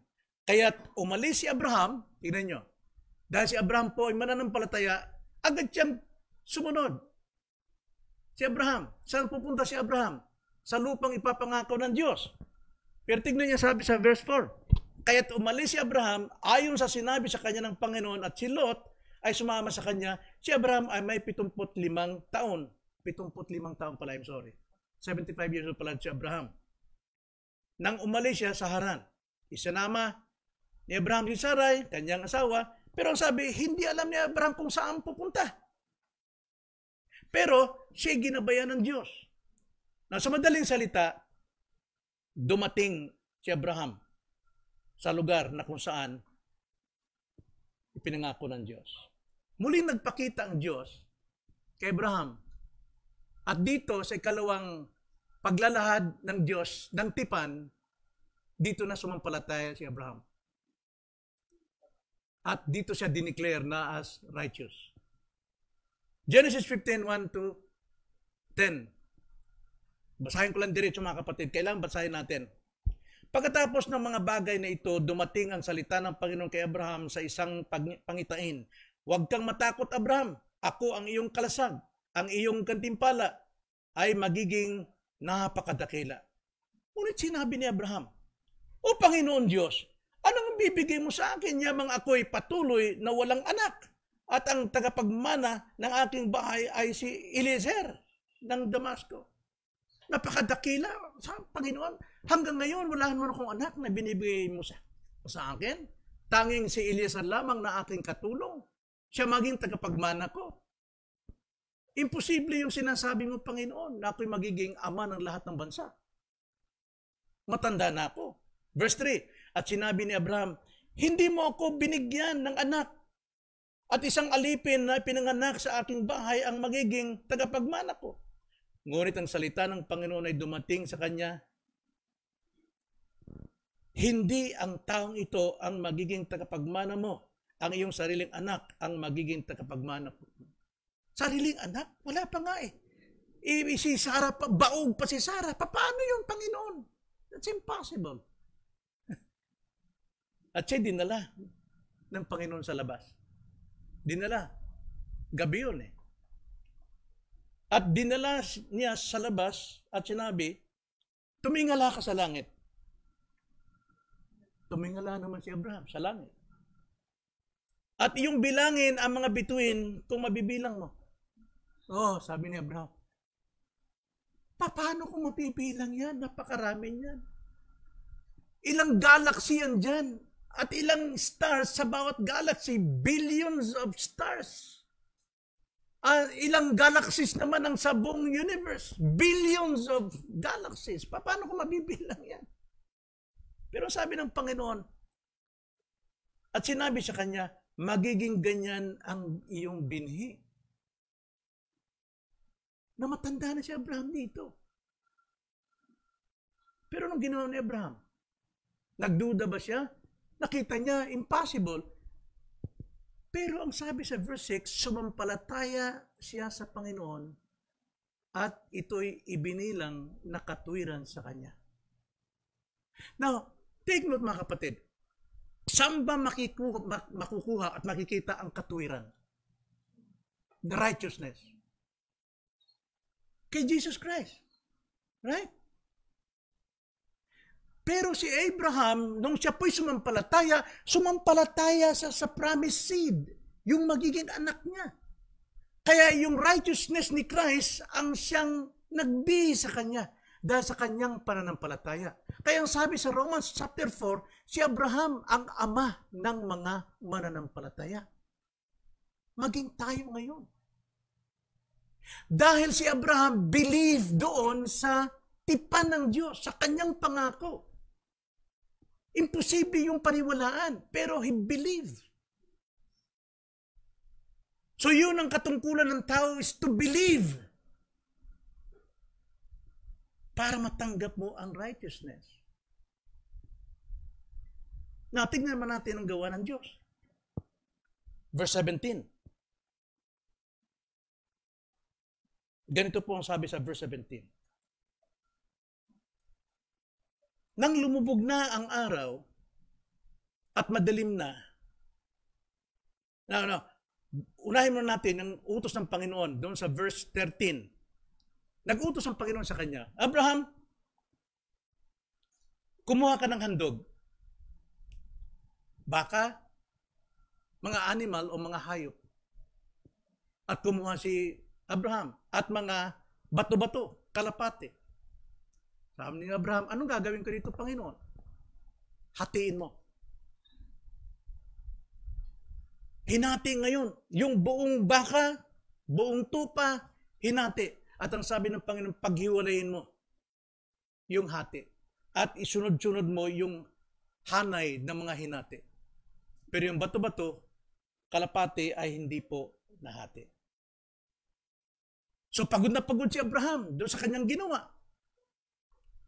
Kaya't umalis si Abraham, tingnan nyo, dahil si Abraham po ay mananampalataya, agad siyang sumunod. Si Abraham, saan pupunta si Abraham? Sa lupang ipapangako ng Diyos. Pero tignan niya sabi sa verse 4, kaya't umalis si Abraham ayon sa sinabi sa kanya ng Panginoon at si Lot ay sumama sa kanya. Si Abraham ay may 75 taon. 75 taon pala, I'm sorry. 75 years old pala si Abraham. Nang umalis siya sa Haran, isinama ni Abraham si Sarai, kanyang asawa, pero ang sabi, hindi alam ni Abraham kung saan pupunta. Pero siya ginabayan ng Diyos. Na sa madaling salita, dumating si Abraham sa lugar na kung saan ipinangako ng Diyos. Muling nagpakita ang Diyos kay Abraham. At dito sa ikalawang paglalahad ng Diyos ng tipan, dito na sumampalataya si Abraham. At dito siya dineclare na as righteous. Genesis 15:1 to 10. Basahin ko lang diretso mga kapatid. Kailangan basahin natin. Pagkatapos ng mga bagay na ito, dumating ang salita ng Panginoon kay Abraham sa isang pangitain. Huwag kang matakot, Abraham. Ako ang iyong kalasag. Ang iyong gantimpala ay magiging napakadakila. Ngunit sinabi ni Abraham, O Panginoon Diyos, anong bibigay mo sa akin yamang ako'y patuloy na walang anak? At ang tagapagmana ng aking bahay ay si Eliezer ng Damasco. Napakadakila sa Panginoon. Hanggang ngayon, wala naman akong anak na binibigay mo sa akin. Tanging si Eliezer lamang na aking katulong. Siya maging tagapagmana ko. Imposible yung sinasabi mo, Panginoon, na ako'y magiging ama ng lahat ng bansa. Matanda na ako. Verse 3, at sinabi ni Abraham, hindi mo ako binigyan ng anak. At isang alipin na pinanganak sa aking bahay ang magiging tagapagmana ko. Ngunit ang salita ng Panginoon ay dumating sa kanya, hindi ang taong ito ang magiging tagapagmana mo. Ang iyong sariling anak ang magiging tagapagmana ko. Sariling anak? Wala pa nga eh. Si Sarah, baog pa si Sarah. Paano yung Panginoon? That's impossible. At siya dinala ng Panginoon sa labas. Dinala. Gabi yun eh. At dinala niya sa labas at sinabi, tumingala ka sa langit. Tumingala naman si Abraham sa langit. At iyong bilangin ang mga bituin kung mabibilang mo. Oh, sabi ni Abraham, paano kung mapipilang yan? Napakarami yan. Ilang galaxy yan dyan. At ilang stars sa bawat galaxy. Billions of stars. Ilang galaxies naman ang sa buong universe. Billions of galaxies. Paano kung mabibilang yan? Pero sabi ng Panginoon, at sinabi sa kanya, magiging ganyan ang iyong binhi. Na matanda na si Abraham dito. Pero nung ginawa ni Abraham, nagduda ba siya? Nakita niya, impossible. Pero ang sabi sa verse 6, sumampalataya siya sa Panginoon at ito'y ibinilang na katwiran sa kanya. Now, take note mga kapatid, saan ba makukuha at makikita ang katwiran? The righteousness. Kay Jesus Christ. Right? Pero si Abraham, nung siya po'y sumampalataya sa promised seed, yung magiging anak niya. Kaya yung righteousness ni Christ ang siyang nagbi sa kanya dahil sa kanyang pananampalataya. Kaya ang sabi sa Romans chapter 4, si Abraham ang ama ng mga mananampalataya. Maging tayo ngayon. Dahil si Abraham believed doon sa tipan ng Diyos, sa kanyang pangako. Imposible yung paniwalaan, pero he believed. So yun ang katungkulan ng tao is to believe. para matanggap mo ang righteousness. Tingnan naman natin ang gawa ng Diyos. Verse 17. Ganito po ang sabi sa verse 17. Nang lumubog na ang araw at madilim na, unahin mo natin ang utos ng Panginoon doon sa verse 13. Nag-utos ang Panginoon sa kanya, Abraham, kumuha ka ng handog. Baka, mga animal o mga hayop. At kumuha si Abraham at mga bato-bato, kalapate. Sabi ni Abraham, anong gagawin ko dito, Panginoon? Hatiin mo. Hinati ngayon. Yung buong baka, buong tupa, hinati. At ang sabi ng Panginoon, paghiwalayin mo yung hati. At isunod-sunod mo yung hanay ng mga hinati. Pero yung bato-bato, kalapate ay hindi po nahati. So pagod na pagod si Abraham doon sa kanyang ginawa.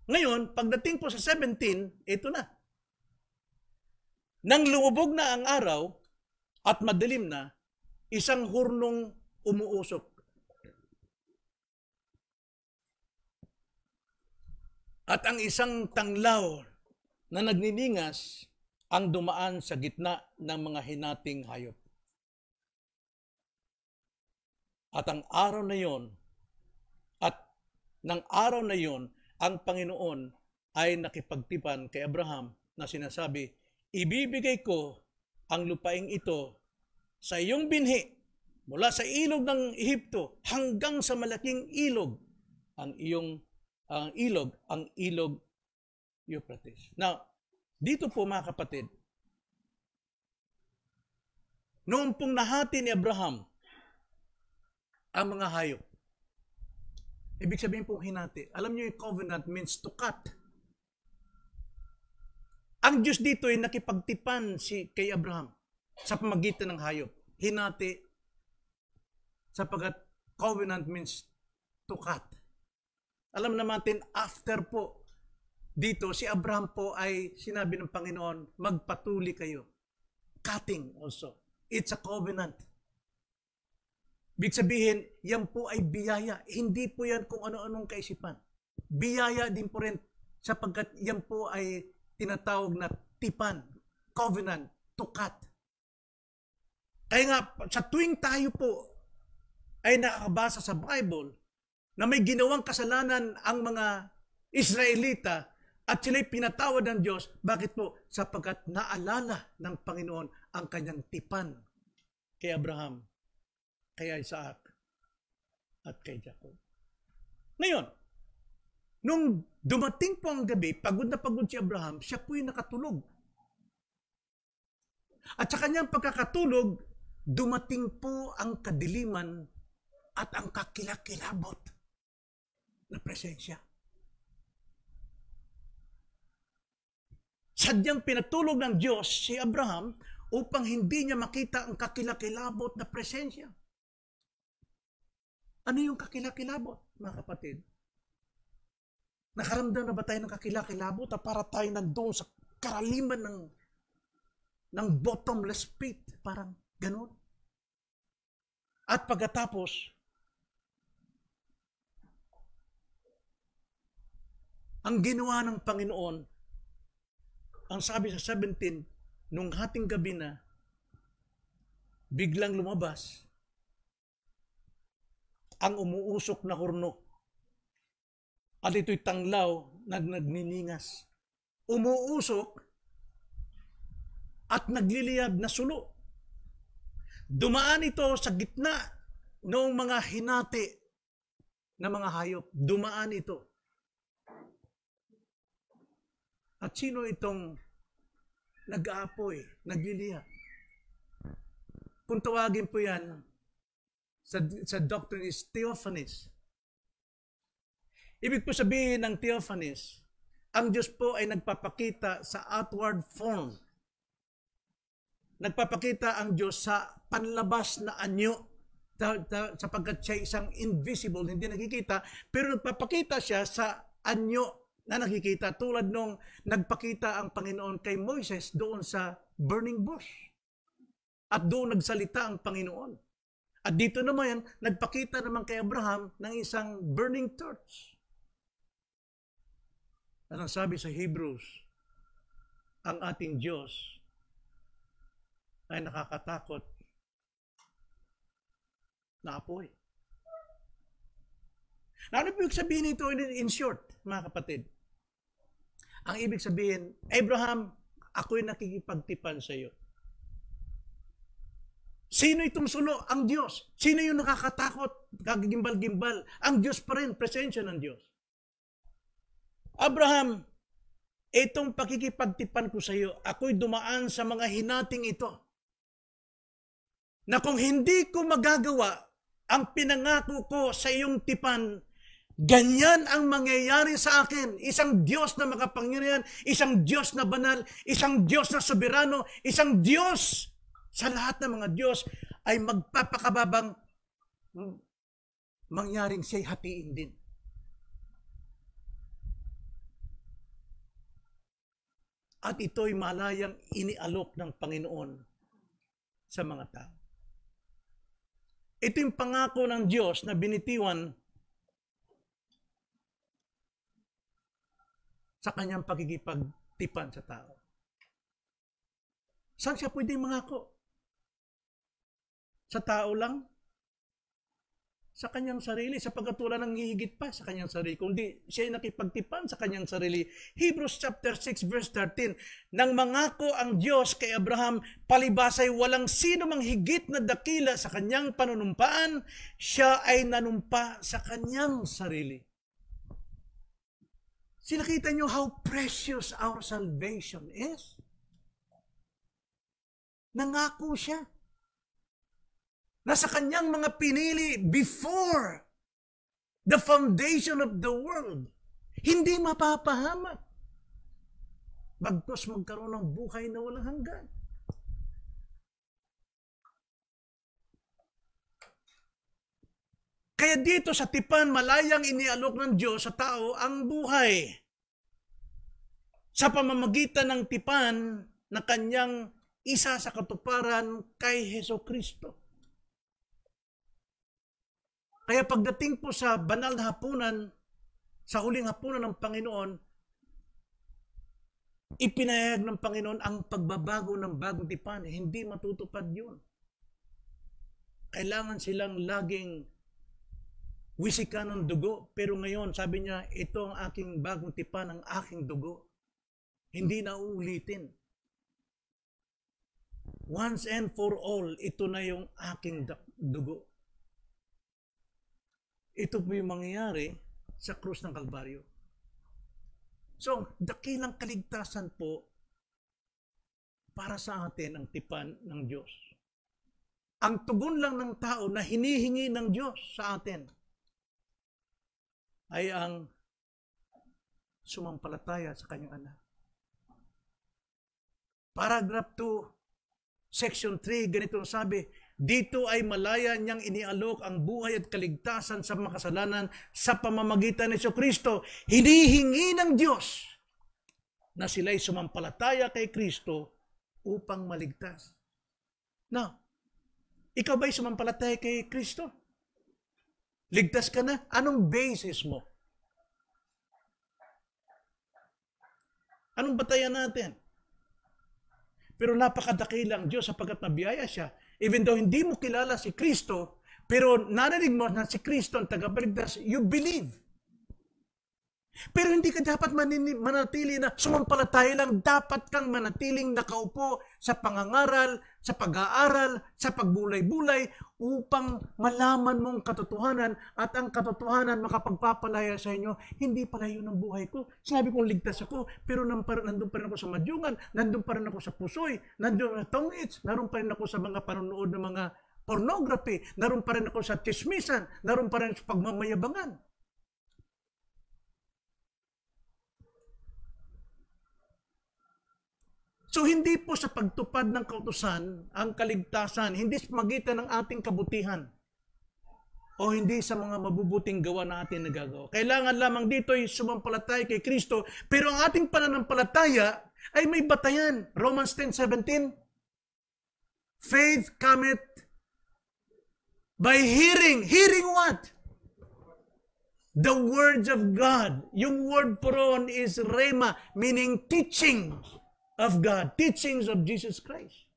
Ngayon, pagdating po sa 17, ito na. Nang lumubog na ang araw at madilim na, isang hurnong umuusok. At ang isang tanglaw na nagniningas ang dumaan sa gitna ng mga hinating hayop. At ang araw na yon, ang Panginoon ay nakipagtipan kay Abraham na sinasabi, ibibigay ko ang lupaing ito sa iyong binhi mula sa ilog ng Ehipto hanggang sa malaking ilog, ang ilog Euphrates. Now, dito po mga kapatid, noong pong nahati ni Abraham ang mga hayop, ibig sabihin po hinati. Alam niyo yung covenant means to cut. Ang Diyos dito ay nakipagtipan kay Abraham sa pamagitan ng hayop. Hinati sapagat covenant means to cut. Alam naman natin, after po dito, si Abraham po ay sinabi ng Panginoon, magpatuli kayo. Cutting also. It's a covenant. Ibig sabihin, yan po ay biyaya. Hindi po yan kung ano-anong kaisipan. Biyaya din po rin sapagkat yan po ay tinatawag na tipan, covenant, to cut. Kaya nga, sa tuwing tayo po ay nakakabasa sa Bible na may ginawang kasalanan ang mga Israelita at sila'y pinatawad ng Diyos, bakit po? Sapagkat naalala ng Panginoon ang kanyang tipan kay Abraham, kay Isaac, at kay Jacob. Ngayon, nung dumating po ang gabi, pagod na pagod si Abraham, siya po'y nakatulog. At sa kanyang pagkakatulog, dumating po ang kadiliman at ang kakilakilabot na presensya. Sadyang pinatulog ng Diyos si Abraham upang hindi niya makita ang kakilakilabot na presensya. Ano yung kakilakilabot, mga kapatid? Nakaramdam na ba tayo ng kakilakilabot para tayo nandoon sa karaliman ng bottomless pit? Parang ganun. At pagkatapos, ang ginawa ng Panginoon, ang sabi sa 17, nung hating gabi na, biglang lumabas ang umuusok na hurno. At ito'y tanglaw na nagniningas. Umuusok at nagliliyab na sulo. Dumaan ito sa gitna ng mga hinati na mga hayop. Dumaan ito. At sino itong nag-aapoy, nagliliyab? Kung tawagin po yan, sa doctrine is theophanies. Ibig po sabihin ng theophanies, ang Diyos po ay nagpapakita sa outward form. Nagpapakita ang Diyos sa panlabas na anyo sapagkat siya isang invisible, hindi nakikita, pero nagpapakita siya sa anyo na nakikita tulad nung nagpakita ang Panginoon kay Moises doon sa burning bush. At doon nagsalita ang Panginoon. At dito naman, nagpakita naman kay Abraham ng isang burning torch. At ang sabi sa Hebrews, ang ating Diyos ay nakakatakot na apoy. Na ano ibig sabihin ito in short, mga kapatid? Ang ibig sabihin, Abraham, ako'y nakikipagtipan sa iyo. Sino itong sulo? Ang Diyos. Sino yung nakakatakot? Kagigimbal-gimbal. Ang Diyos pa rin, presensya ng Diyos. Abraham, itong pakikipagtipan ko sa iyo, ako'y dumaan sa mga hinating ito. Na kung hindi ko magagawa ang pinangako ko sa iyong tipan, ganyan ang mangyayari sa akin. Isang Diyos na makapangyarihan, isang Diyos na banal, isang Diyos na soberano, isang Diyos sa lahat ng mga Diyos ay magpapakababang mangyaring siya'y hatiin din. At ito'y malayang inialok ng Panginoon sa mga tao. Ito yung pangako ng Diyos na binitiwan sa kanyang pagkikipagtipan sa tao. Saan siya pwedeng mangako? Sa tao lang? Sa kanyang sarili, sa pagkatulan ng hihigit pa sa kanyang sarili. Kundi siya ay nakipagtipan sa kanyang sarili. Hebrews chapter 6 verse 13, nang mangako ang Diyos kay Abraham, palibasay walang sino mang higit na dakila sa kanyang panunumpaan, siya ay nanumpa sa kanyang sarili. Sinakita niyo how precious our salvation is? Nangako siya na sa kanyang mga pinili before the foundation of the world, hindi mapapahamak. Bagkus magkaroon ng buhay na walang hanggan. Kaya dito sa tipan, malayang inialok ng Diyos sa tao ang buhay. Sa pamamagitan ng tipan na kanyang isa sa katuparan kay Hesukristo. Kaya pagdating po sa banal na hapunan, sa huling hapunan ng Panginoon, ipinahayag ng Panginoon ang pagbabago ng bagong tipan. Hindi matutupad yun. Kailangan silang laging wisikan ng dugo. Pero ngayon, sabi niya, ito ang aking bagong tipan, ang aking dugo. Hindi na uulitin. Once and for all, ito na yung aking dugo. Ito po yung mangyayari sa krus ng Kalbaryo. So, dakilang kaligtasan po para sa atin ang tipan ng Diyos. Ang tugon lang ng tao na hinihingi ng Diyos sa atin ay ang sumampalataya sa kanyang anak. Paragraph 2, section 3, ganito ang sabi, dito ay malaya niyang inialok ang buhay at kaligtasan sa makasalanan sa pamamagitan ni Kristo. Hinihingi ng Diyos na sila'y sumampalataya kay Kristo upang maligtas. Now, ikaw ba'y sumampalataya kay Kristo? Ligtas ka na? Anong basis mo? Anong batayan natin? Pero napakadakilang Diyos sapagkat nabiyaya siya. Even though hindi mo kilala si Kristo, pero narinig mo na si Kristo ang tagapagligtas, you believe. Pero hindi ka dapat manatili na sumampalataya lang. Dapat kang manatiling nakaupo sa pangangaral, sa pag-aaral, sa pagbulay-bulay upang malaman mong katotohanan at ang katotohanan makapagpapalaya sa inyo. Hindi pala yun ang buhay ko. Sinabi kong ligtas ako, pero nandun pa rin ako sa madyungan, nandun pa rin ako sa pusoy, nandun sa tongits, naroon pa rin ako sa mga panonood ng mga pornography, naroon pa rin ako sa chismisan, naroon pa rin sa pagmamayabangan. So hindi po sa pagtupad ng kautusan ang kaligtasan, hindi sa magitan ng ating kabutihan o hindi sa mga mabubuting gawa natin nagagawa. Kailangan lamang dito ay sumampalataya kay Kristo, pero ang ating pananampalataya ay may batayan. Romans 10:17. Faith cometh by hearing. Hearing what? The words of God. Yung word po ron is rhema, meaning teachings of God, teachings of Jesus Christ.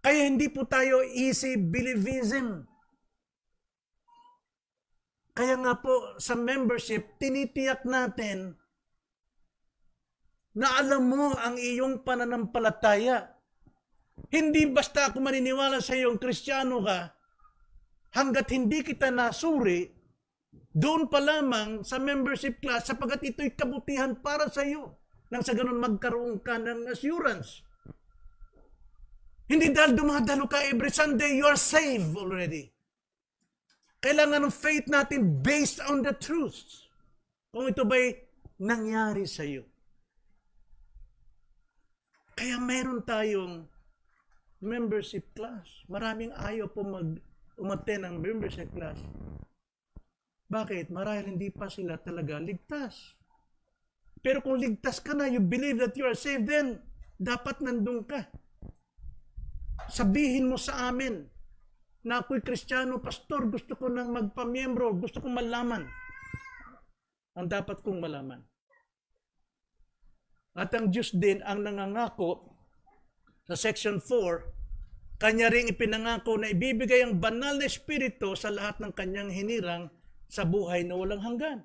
Kaya hindi po tayo easy believism. Kaya nga po sa membership, tinitiyak natin na alam mo ang iyong pananampalataya. Hindi basta ako maniniwala sa iyong Kristiyano ka, hanggat hindi kita nasuri, doon pa lamang sa membership class, sapagat ito'y kabutihan para sa iyo. Nang sa ganun magkaroon ka ng assurance. Hindi dahil dumadalo ka every Sunday, you are saved already. Kailangan ng faith natin based on the truth. Kung ito ba'y nangyari sa iyo. Kaya meron tayong membership class. Maraming ayaw po umattend ng membership class. Bakit? Marahil hindi pa sila talaga ligtas. Pero kung ligtas ka na, you believe that you are saved, then dapat nandun ka. Sabihin mo sa amin na ako'y Kristiyano, pastor, gusto ko nang magpamiyembro, gusto kong malaman. Ang dapat kong malaman. At ang Diyos din ang nangangako sa section 4, Kanya ring ipinangako na ibibigay ang banal na Espiritu sa lahat ng kanyang hinirang sa buhay na walang hanggan.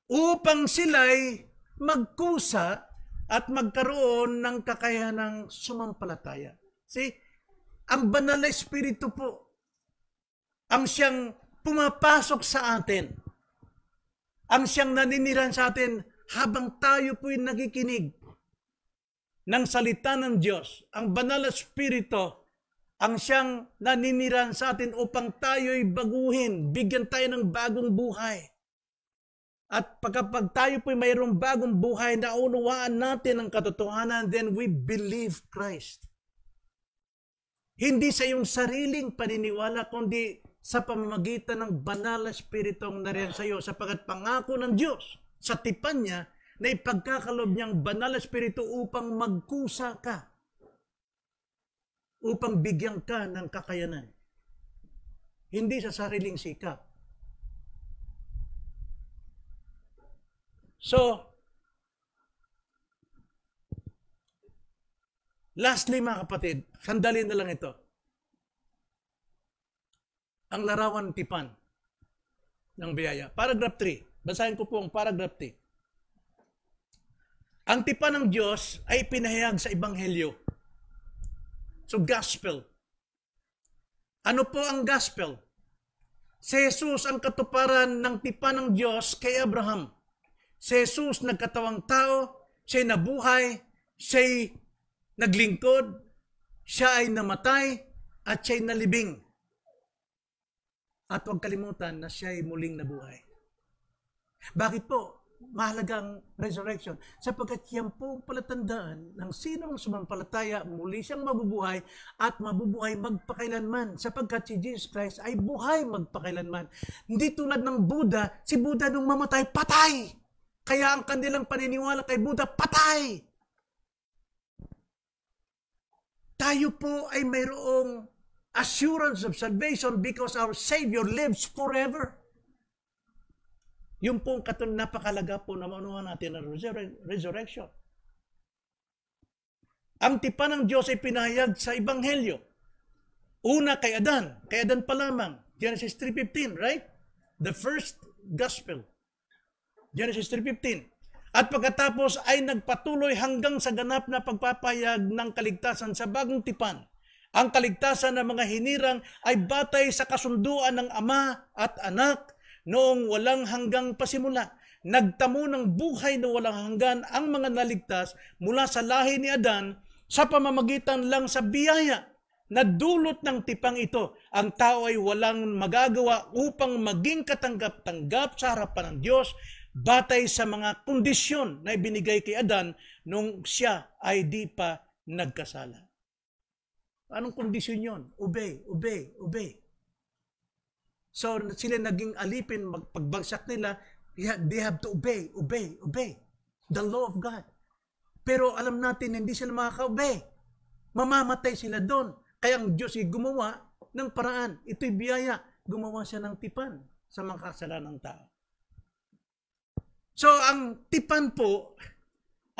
Upang sila'y magkusa at magkaroon ng kakayanang sumampalataya. See? Ang banal na Espiritu po, ang siyang pumapasok sa atin, ang siyang naniniran sa atin habang tayo po'y nakikinig ng salita ng Diyos. Ang banal na Espiritu, ang siyang naniniran sa atin upang tayo'y baguhin, bigyan tayo ng bagong buhay. At pagkapag tayo po'y mayroong bagong buhay, naunawaan natin ang katotohanan, then we believe Christ. Hindi sa iyong sariling paniniwala, kundi sa pamamagitan ng banal na Espiritu ang nariyan sa iyo, sapagkat pangako ng Diyos sa tipan niya na ipagkakalob niyang banal na Espiritu upang magkusa ka, upang bigyan ka ng kakayanan. Hindi sa sariling sikap. So, lastly mga kapatid, sandali na lang ito. Ang larawan tipan ng biyaya. Paragraph 3. Basahin ko po ang paragraph 3. Ang tipan ng Diyos ay pinahayag sa Ebanghelyo. So, gospel. Ano po ang gospel? Si Jesus ang katuparan ng tipan ng Diyos kay Abraham. Si Jesus nagkatawang tao, siya'y nabuhay, siya'y naglingkod, siya ay namatay, at siya'y nalibing. At huwag kalimutan na siya'y muling nabuhay. Bakit po? Mahalagang resurrection. Sapagkat yan po palatandaan ng sino ang sumampalataya, muli siyang mabubuhay at mabubuhay magpakailanman. Sapagkat si Jesus Christ ay buhay magpakailanman. Hindi tulad ng Buddha, si Buddha nung mamatay, patay! Kaya ang kanilang paniniwala kay Buddha, patay! Tayo po ay mayroong assurance of salvation because our Savior lives forever. Yung pong napakalaga po na maunuhan natin ng resurrection. Ang tipan ng Diyos ay pinahayag sa Ebanghelyo. Una kay Adan pa lamang. Genesis 3:15, right? The first gospel. Genesis 3:15. At pagkatapos ay nagpatuloy hanggang sa ganap na pagpapahayag ng kaligtasan sa bagong tipan. Ang kaligtasan ng mga hinirang ay batay sa kasunduan ng Ama at Anak noong walang hanggang pasimula. Nagtamo ng buhay na walang hanggan ang mga naligtas mula sa lahi ni Adan sa pamamagitan lang sa biyaya na dulot ng tipang ito. Ang tao ay walang magagawa upang maging katanggap-tanggap sa harapan ng Diyos batay sa mga kondisyon na ibinigay kay Adan nung siya ay di pa nagkasala. Anong kondisyon yon? Obey, obey, obey. So sila naging alipin, pagbagsak nila, they have to obey the law of God. Pero alam natin, hindi sila makaka-obey. Mamamatay sila doon. Kaya ang Diyos ay gumawa ng paraan. Ito'y biyaya. Gumawa siya ng tipan sa mga kasalanan ng tao. So, ang tipan po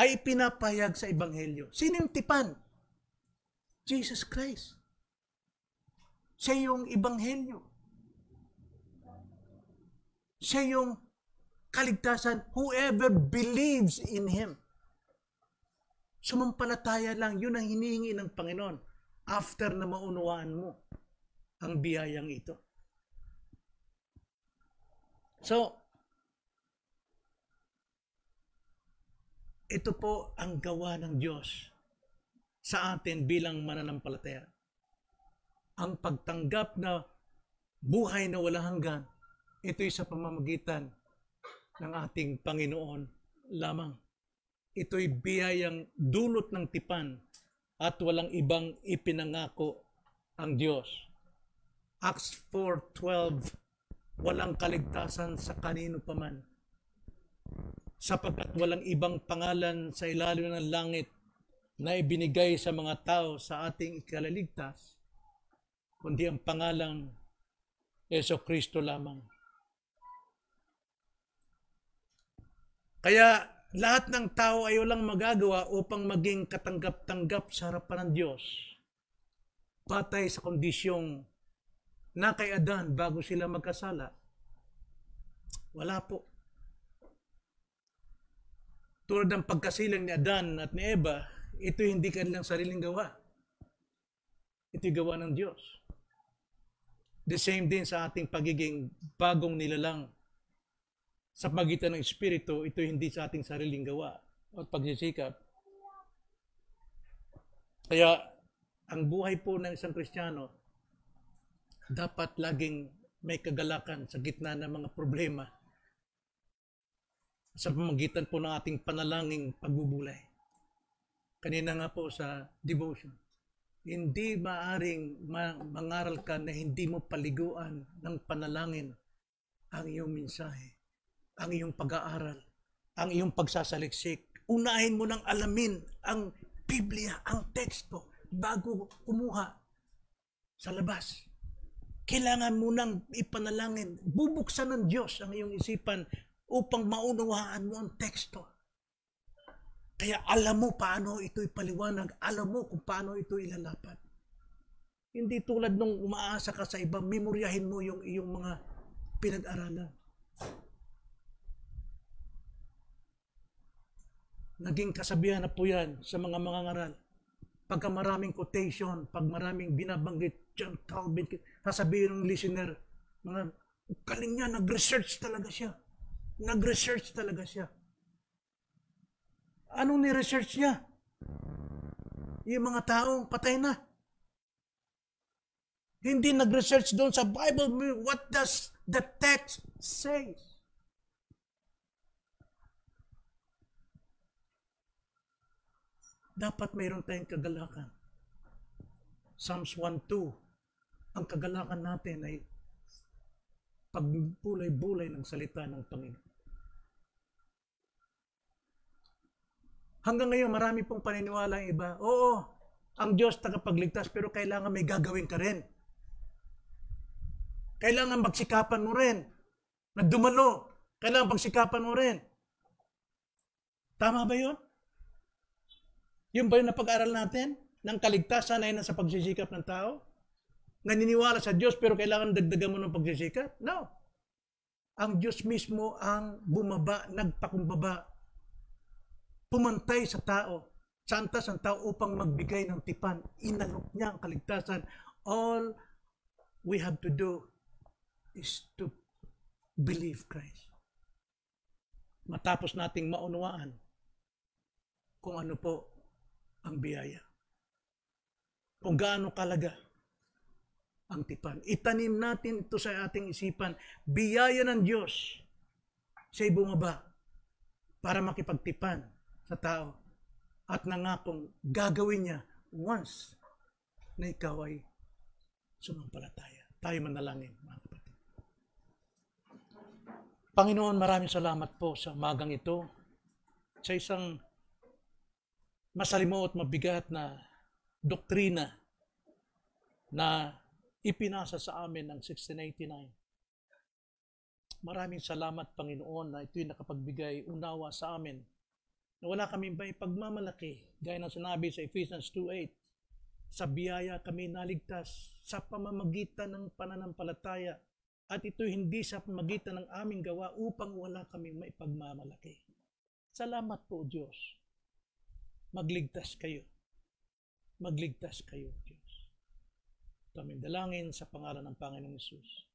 ay pinapahayag sa Ebanghelyo. Sino yung tipan? Jesus Christ. Siya yung Ebanghelyo. Siya yung kaligtasan. Whoever believes in Him. Sumampalataya lang, yun ang hinihingi ng Panginoon after na maunawaan mo ang biyayang ito. So, ito po ang gawa ng Diyos sa atin bilang mananampalataya. Ang pagtanggap na buhay na walang hanggan, ito'y sa pamamagitan ng ating Panginoon lamang. Ito'y biyayang dulot ng tipan at walang ibang ipinangako ang Diyos. Acts 4:12, walang kaligtasan sa kanino paman, sapagkat walang ibang pangalan sa ilalim ng langit na ibinigay sa mga tao sa ating ikalaligtas, kundi ang pangalang Jesucristo lamang. Kaya lahat ng tao ay walang magagawa upang maging katanggap-tanggap sa harapan ng Diyos. Patay sa kondisyong na kay Adan bago sila magkasala. Wala po. Tulad ng pagkasilang ni Adan at ni Eva, ito hindi kanilang sariling gawa. Ito'y gawa ng Diyos. The same din sa ating pagiging bagong nilalang. Sa pagitan ng Espiritu, ito hindi sa ating sariling gawa o pagsisikap. Kaya, ang buhay po ng isang Kristiyano, dapat laging may kagalakan sa gitna ng mga problema sa pamamagitan po ng ating panalangin pagbubulay. Kanina nga po sa devotion, hindi maaring mangaral ka na hindi mo paliguan ng panalangin ang iyong mensahe, ang iyong pag-aaral, ang iyong pagsasaliksik. Unahin mo nang alamin ang Biblia, ang teksto, bago kumuha sa labas. Kailangan mo nang ipanalangin. Bubuksan ng Diyos ang iyong isipan upang maunawaan mo ang teksto. Kaya alam mo paano ito ipaliwanag, alam mo kung paano ito ilalapat. Hindi tulad nung umaasa ka sa iba, memoryahin mo yung iyong mga pinag-aralan. Naging kasabihan na po yan sa mga mangangaral. Pagka maraming quotation, pag maraming binabanggit, John Calvin, sasabihin ng listener, mga galing niya, nag-research talaga siya. Nag-research talaga siya. Anong ni-research niya? Yung mga taong patay na. Hindi nag-research doon sa Bible. What does the text say? Dapat mayroon tayong kagalakan. Psalms 1:2, ang kagalakan natin ay pagbulay-bulay ng salita ng Panginoon. Hanggang ngayon, marami pong paniniwala ang iba. Oo, ang Diyos tagapagligtas, pero kailangan may gagawin ka rin. Kailangan pagsikapan mo rin. Na dumalo. Kailangan pagsikapan mo rin. Tama ba yun? Yung ba yung napag-aral natin? Ng kaligtasan ay nasa pagsisikap ng tao? Naniniwala sa Diyos pero kailangan dagdagan mo ng pagsisikap? No. Ang Diyos mismo ang bumaba, nagpakumbaba, pumantay sa tao, sa antas ng tao upang magbigay ng tipan. Inalok niya ang kaligtasan. All we have to do is to believe Christ. Matapos nating maunawaan kung ano po ang biyaya. Kung gaano kalaga ang tipan. Itanim natin ito sa ating isipan. Biyaya ng Diyos siya'y bumaba para makipagtipan sa tao at nangakong gagawin niya once na ikaw ay sumampalataya. Tayo manalangin, mga kapatid. Panginoon, maraming salamat po sa umagang ito, sa isang masalimuot, mabigat na doktrina na ipinasa sa amin ng 1689. Maraming salamat, Panginoon, na ito'y nakapagbigay unawa sa amin na wala kami ba ipagmamalaki, gaya ng sinabi sa Ephesians 2:8, sa biyaya kami naligtas sa pamamagitan ng pananampalataya at ito hindi sa pamamagitan ng aming gawa upang wala kami maipagmamalaki. Salamat po, Diyos. Magligtas kayo. Magligtas kayo, Diyos. Ito aming dalangin sa pangalan ng Panginoong Hesus.